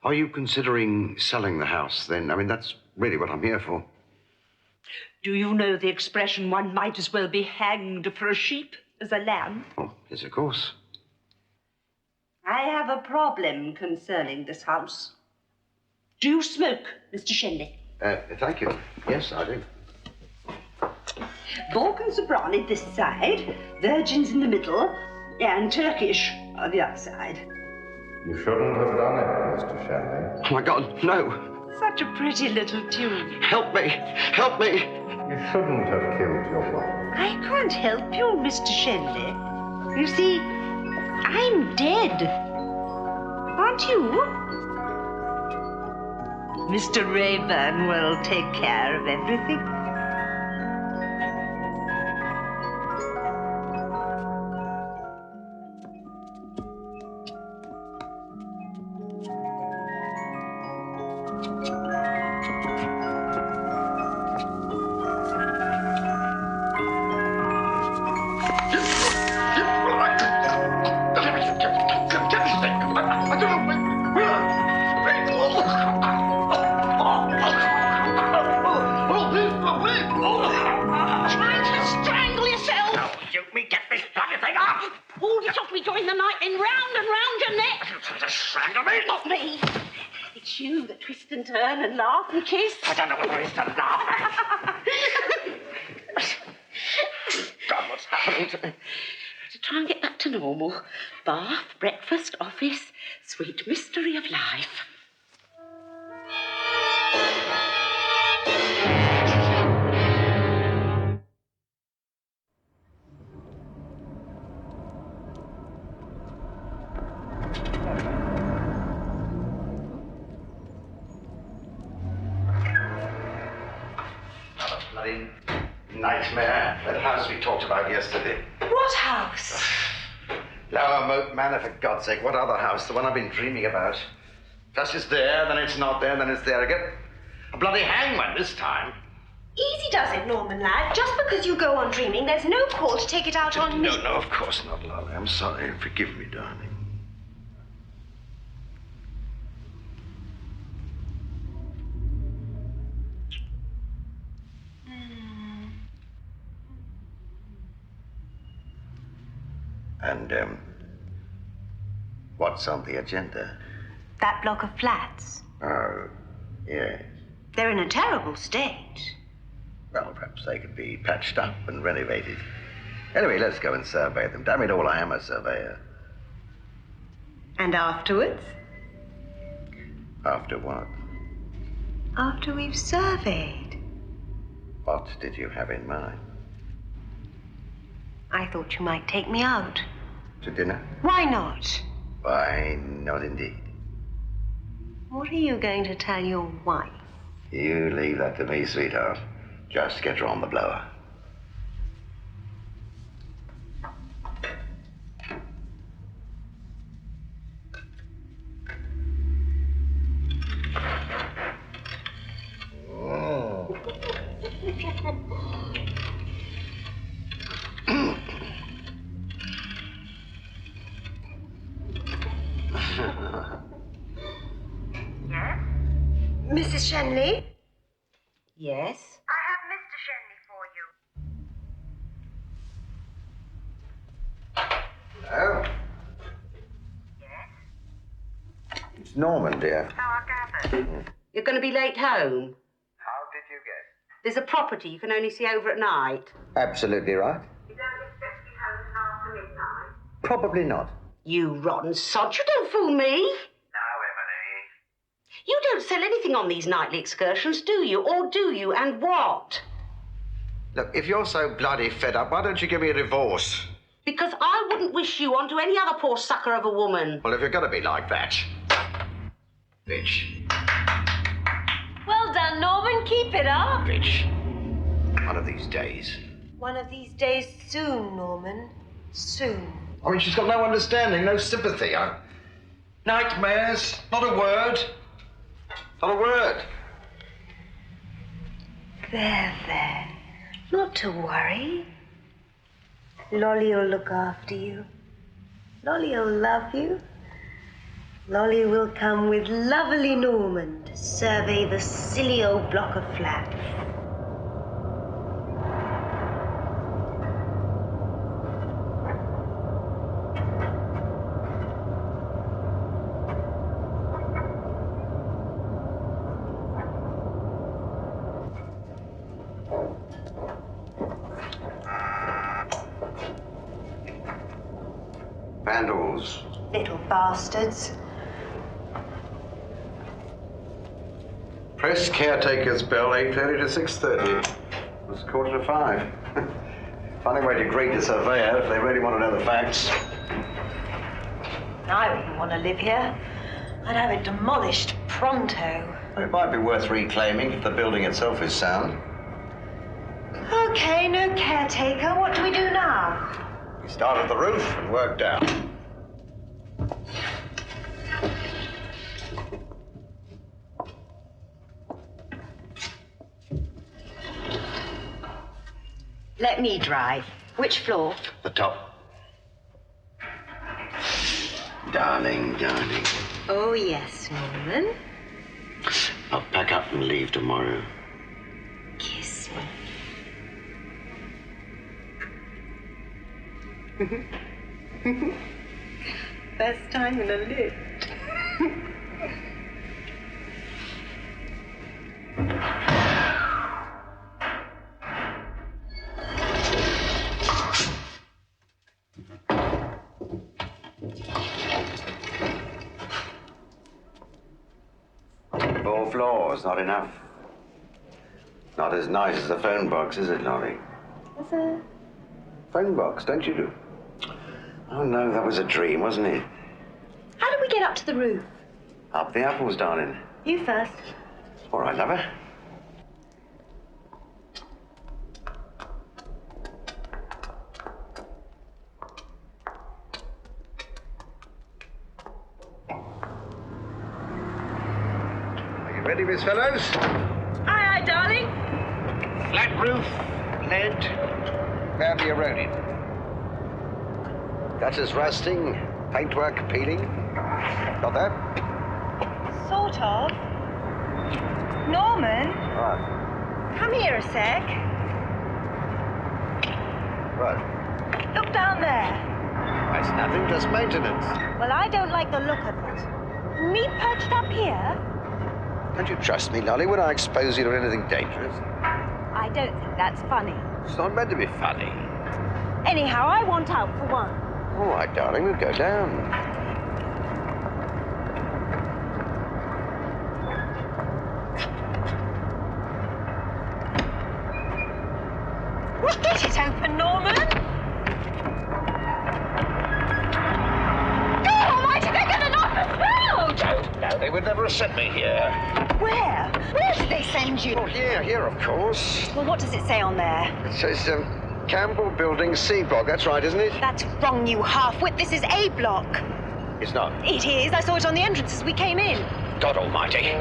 Are you considering selling the house, then? I mean, that's really what I'm here for. Do you know the expression, one might as well be hanged for a sheep as a lamb? Oh, yes, of course. I have a problem concerning this house. Do you smoke, Mr. Shenley? Thank you. Yes, I do. Balkan Sobrani this side, Virgins in the middle, and Turkish on the other side. You shouldn't have done it, Mr. Shenley. Oh, my God, no. Such a pretty little tune. Help me! Help me! You shouldn't have killed your wife. I can't help you, Mr. Shenley. You see, I'm dead. Aren't you? Mr. Rayburn will take care of everything. slander me? Not me. It's you that twist and turn and laugh and kiss. I don't know what there is to laugh at. God, what's happening to me? To try and get back to normal. Bath, breakfast, office, sweet mystery of life. Bloody nightmare. That house we talked about yesterday. What house? Lower Moat Manor, for God's sake. What other house? The one I've been dreaming about. First it's there, then it's not there, then it's there again. A bloody hangman this time. Easy does it, Norman, lad. Just because you go on dreaming, there's no call to take it out on me. No, of course not, Lolly. I'm sorry. Forgive me, darling. And, what's on the agenda? That block of flats. Oh, yes. They're in a terrible state. Well, perhaps they could be patched up and renovated. Anyway, let's go and survey them. Damn it all, I am a surveyor. And afterwards? After what? After we've surveyed. What did you have in mind? I thought you might take me out. To dinner? Why not? Why not indeed. What are you going to tell your wife? You leave that to me, sweetheart. Just get her on the blower. Oh. Yes? Mrs. Shenley? Yes? I have Mr. Shenley for you. Hello? Yes? It's Norman, dear. So I gathered. You're going to be late home. How did you guess? There's a property you can only see over at night. Absolutely right. You don't expect me home till after midnight? Probably not. You rotten sod, you don't fool me. Now, Emily. You don't sell anything on these nightly excursions, do you? Or do you, and what? Look, if you're so bloody fed up, why don't you give me a divorce? Because I wouldn't wish you onto any other poor sucker of a woman. Well, if you're going to be like that. Bitch. Well done, Norman. Keep it up. Bitch. One of these days. One of these days soon, Norman. Soon. I mean, she's got no understanding, no sympathy. Nightmares, not a word. Not a word. There. Not to worry. Lolly will look after you. Lolly will love you. Lolly will come with lovely Norman to survey the silly old block of flats. Vandals. Little bastards. Press caretaker's bell, 8:30 to 6:30. It's 4:45. Funny way to greet a surveyor if they really want to know the facts. I wouldn't want to live here. I'd have it demolished pronto. It might be worth reclaiming if the building itself is sound. Okay, no caretaker. What do we do now? We start at the roof and work down. Let me drive. Which floor? The top. Darling. Oh, yes, Norman. I'll pack up and leave tomorrow. Kiss me. First time in a lift. door's not enough. Not as nice as a phone box, is it, Lolly? What's a... Phone box, don't you do? Oh, no, that was a dream, wasn't it? How did we get up to the roof? Up the apples, darling. You first. All right, lover. Are you ready, Miss Fellows? Aye, aye, darling. Flat roof, lead, badly eroded. Gutters rusting, paintwork peeling. Got that? Sort of. Norman, Right. come here a sec. Right. Look down there. That's nothing, just maintenance. Well, I don't like the look of it. Me perched up here? Don't you trust me, Lolly? Would I expose you to anything dangerous? I don't think that's funny. It's not meant to be funny. Anyhow, I want out for one. All right, darling, we'll go down. Well, get it open, Norman. God almighty, they're going to knock us out! No, they would never have sent me here. Where? Where did they send you? Oh, here, of course. Well, what does it say on there? It says, Campbell Building C Block. That's right, isn't it? That's wrong, you half-wit. This is A block. It's not. It is. I saw it on the entrance as we came in. God almighty.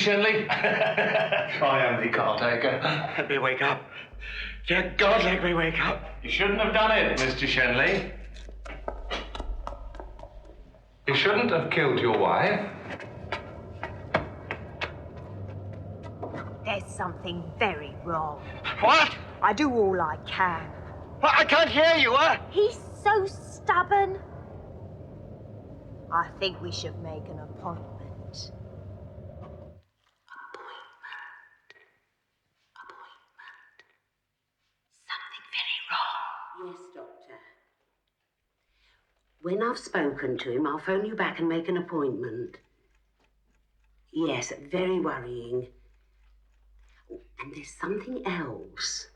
Shenley? I am the caretaker. Let me wake up. Dear God, let me wake up. You shouldn't have done it, Mr. Shenley. You shouldn't have killed your wife. There's something very wrong. What? I do all I can. What? I can't hear you, He's so stubborn. I think we should make an appointment. Yes, Doctor. When I've spoken to him, I'll phone you back and make an appointment. Yes, very worrying. And there's something else.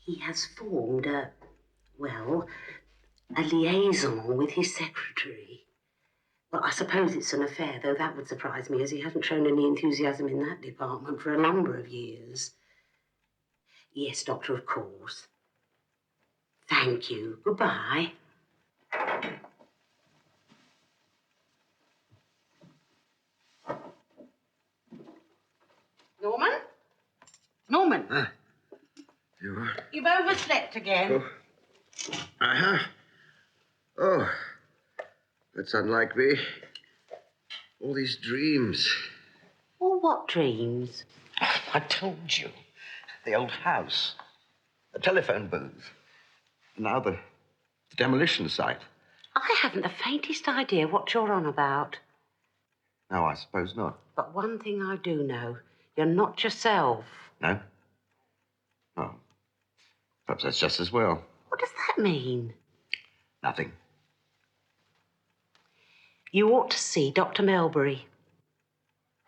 He has formed a liaison with his secretary. Well, I suppose it's an affair, though that would surprise me, as he hasn't shown any enthusiasm in that department for a number of years. Yes, Doctor, of course. Thank you. Goodbye. Norman? Norman? You are? You've overslept again. Oh. I have? Oh, that's unlike me. All these dreams. Well, what dreams? I told you. The old house. The telephone booth. Now the demolition site. I haven't the faintest idea what you're on about. No, I suppose not. But one thing I do know, you're not yourself. No? Oh. Perhaps that's just as well. What does that mean? Nothing. You ought to see Dr. Melbury.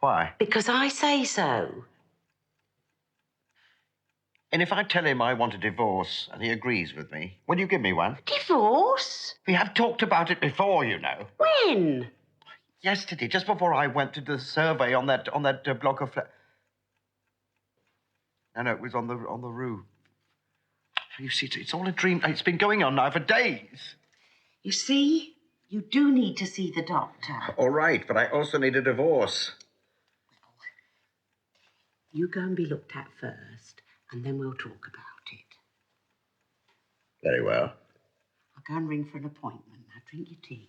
Why? Because I say so. And if I tell him I want a divorce and he agrees with me, will you give me one? Divorce? We have talked about it before, you know. When? Yesterday, just before I went to the survey on that block of flat. No, it was on the roof. You see, it's all a dream. It's been going on now for days. You see, you do need to see the doctor. All right, but I also need a divorce. You go and be looked at first, and then we'll talk about it. Very well. I'll go and ring for an appointment. Now drink your tea.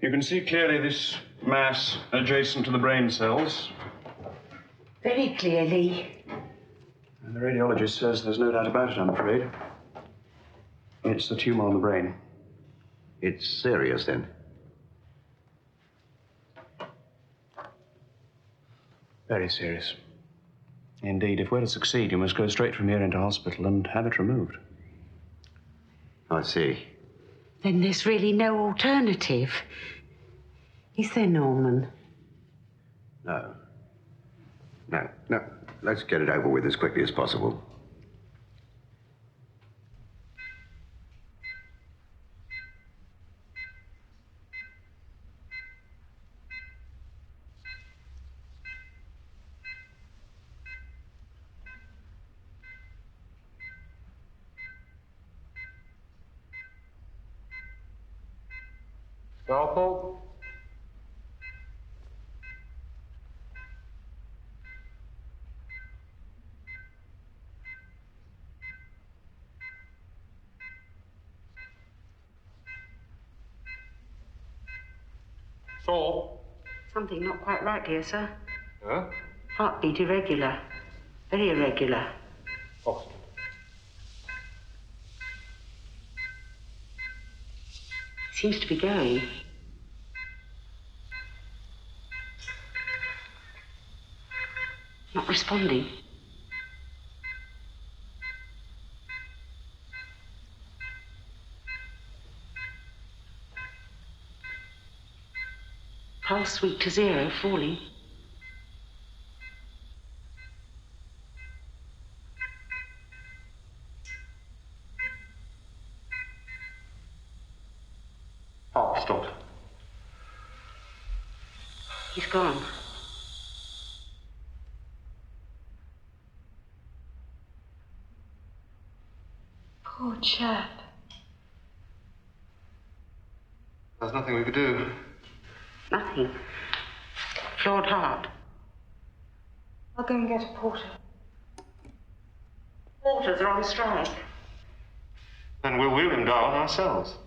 You can see clearly this mass adjacent to the brain cells. Very clearly. And the radiologist says there's no doubt about it, I'm afraid. It's the tumor on the brain. It's serious, then? Very serious. Indeed, if we're to succeed, you must go straight from here into hospital and have it removed. I see. Then there's really no alternative. Is there, Norman? No. No. Let's get it over with as quickly as possible. Scalpel. Saw. Something not quite right here, sir. Huh? Heartbeat irregular. Very irregular. Oxygen. Seems to be going. Not responding. Pulse weak to 0, falling. Heart stopped. He's gone. Poor chap. There's nothing we could do. Nothing. Flawed heart. I'll go and get a porter. Porters are on strike. Then we'll wheel him down ourselves.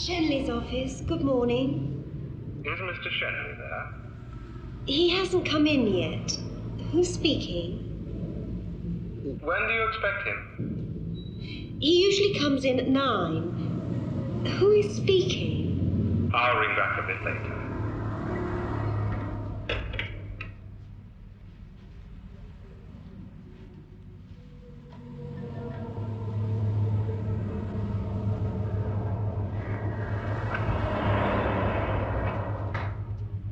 Shenley's office. Good morning. Is Mr. Shenley there? He hasn't come in yet. Who's speaking? When do you expect him? He usually comes in at 9. Who is speaking? I'll ring back a bit later.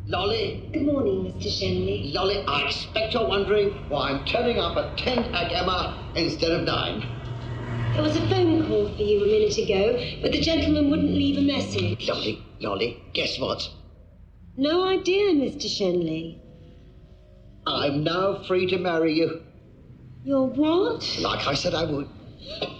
Lolly? Good morning, Mr. Shenley. Lolly, I expect you're wondering why I'm turning up at 10 Emma instead of 9. There was a phone call for you a minute ago, but the gentleman wouldn't leave a message. Lolly, guess what? No idea, Mr. Shenley. I'm now free to marry you. You're what? Like I said I would.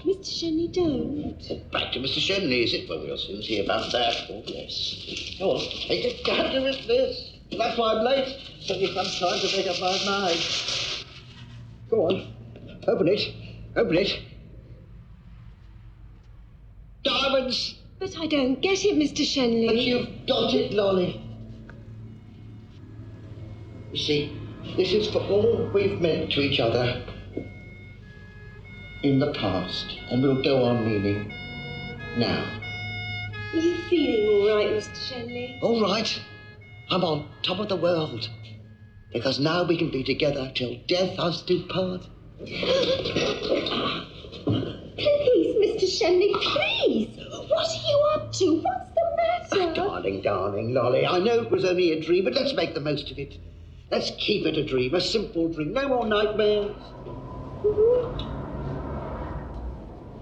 Mr. Shenley, don't. Back to Mr. Shenley, is it? Well, we'll soon see about that. Oh, yes. Go on, take a gander at this. That's why I'm late. So you have time to make up my mind. Go on. Open it. Open it. Diamonds! But I don't get it, Mr. Shenley. But you've got it, Lolly. You see, this is for all we've meant to each other in the past, and we'll go on meaning now. Are you feeling all right, Mr. Shenley? All right. I'm on top of the world. Because now we can be together till death us do part. Please, Mr. Shenley, please. What are you up to? What's the matter? Darling, Lolly, I know it was only a dream, but let's make the most of it. Let's keep it a dream, a simple dream. No more nightmares.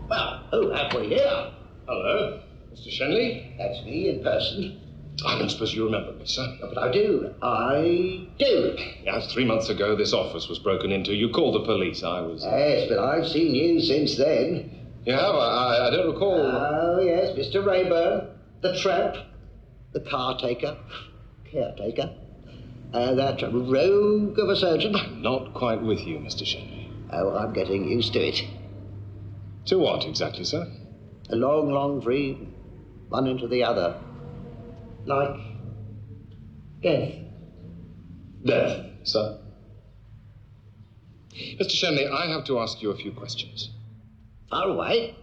Well, who have we here? Hello, Mr. Shenley? That's me in person. I don't suppose you remember me, sir. But I do. Yes, 3 months ago, this office was broken into. You called the police. I was... Yes, but I've seen you since then. You have? I don't recall... Oh, yes, Mr. Rayburn, the tramp, the caretaker, caretaker, that rogue of a surgeon. I'm not quite with you, Mr. Shenley. Oh, I'm getting used to it. To what exactly, sir? A long, long dream, one into the other. Like Death. Death, sir. Mr. Shenley, I have to ask you a few questions. Far away.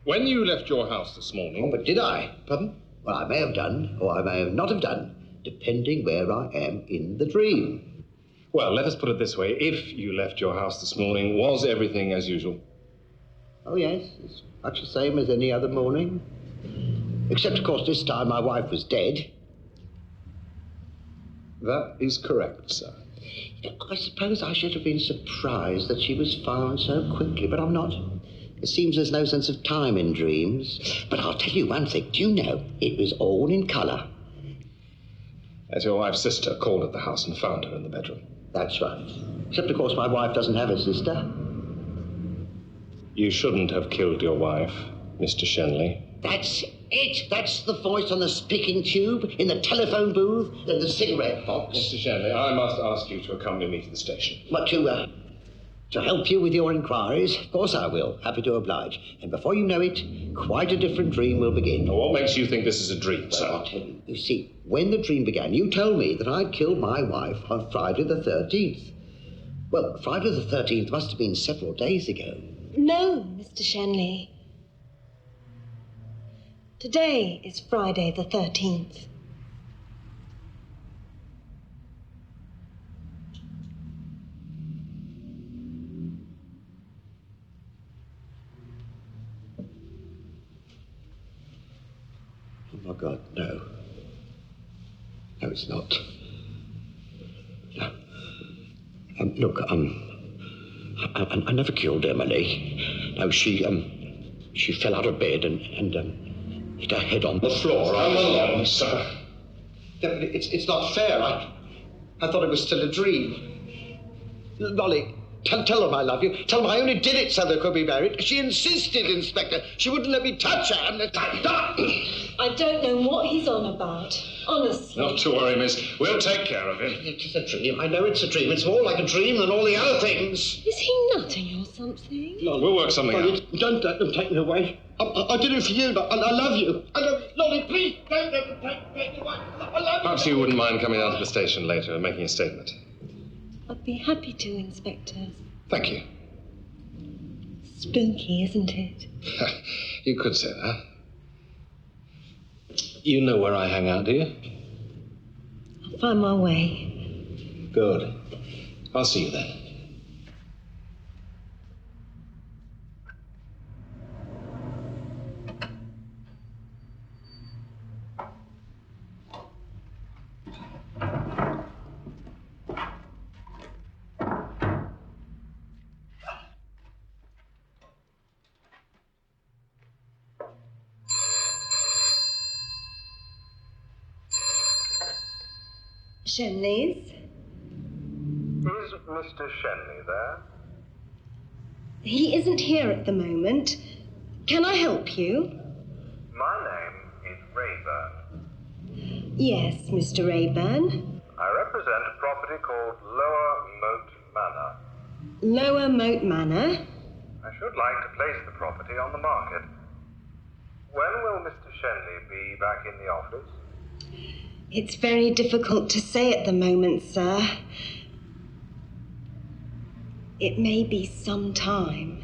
When you left your house this morning... Oh, but did I? Pardon? Well, I may have done, or I may have not have done, depending where I am in the dream. Well, let us put it this way. If you left your house this morning, was everything as usual? Oh, yes. It's much the same as any other morning. Except, of course, this time my wife was dead. That is correct, sir. I suppose I should have been surprised that she was found so quickly, but I'm not. It seems there's no sense of time in dreams. But I'll tell you one thing. Do you know, it was all in colour. As your wife's sister called at the house and found her in the bedroom. That's right. Except, of course, my wife doesn't have a sister. You shouldn't have killed your wife, Mr. Shenley. That's it. That's the voice on the speaking tube, in the telephone booth, and the cigarette box. Mr. Shenley, I must ask you to accompany me to the station. But to help you with your inquiries, of course I will. Happy to oblige. And before you know it, quite a different dream will begin. Now, what makes you think this is a dream, sir? I'll tell you. You see, when the dream began, you told me that I'd killed my wife on Friday the 13th. Well, Friday the 13th must have been several days ago. No, Mr. Shenley. Today is Friday the 13th. Oh, my God, no. No, it's not. No. Look, I never killed Emily. No, she fell out of bed and hit her head on the floor. Come along, sir. It's not fair. I thought it was still a dream. Lolly, tell them I love you. Tell them I only did it so they could be married. She insisted, Inspector. She wouldn't let me touch her. I don't know what he's on about, honestly. Not to worry, miss. We'll take care of him. It's a dream. I know it's a dream. It's more like a dream than all the other things. Is he nutting or something? Lolly, we'll work something out. Don't let them take me away. I did it for you. I love you. I love you. Lolly, please, don't let them take me away. I love you. Perhaps you wouldn't mind coming down to the station later and making a statement. I'd be happy to, Inspector. Thank you. Spooky, isn't it? You could say that. You know where I hang out, do you? I'll find my way. Good. I'll see you then. Shenley's? Is Mr. Shenley there? He isn't here at the moment. Can I help you? My name is Rayburn. Yes, Mr. Rayburn. I represent a property called Lower Moat Manor. Lower Moat Manor? I should like to place the property on the market. When will Mr. Shenley be back in the office? It's very difficult to say at the moment, sir. It may be some time.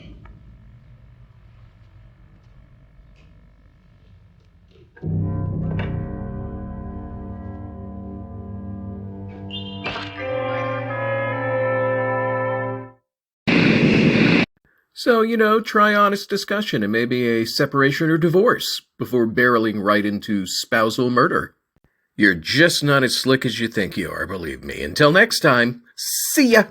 So, try honest discussion and maybe a separation or divorce before barreling right into spousal murder. You're just not as slick as you think you are, believe me. Until next time, see ya!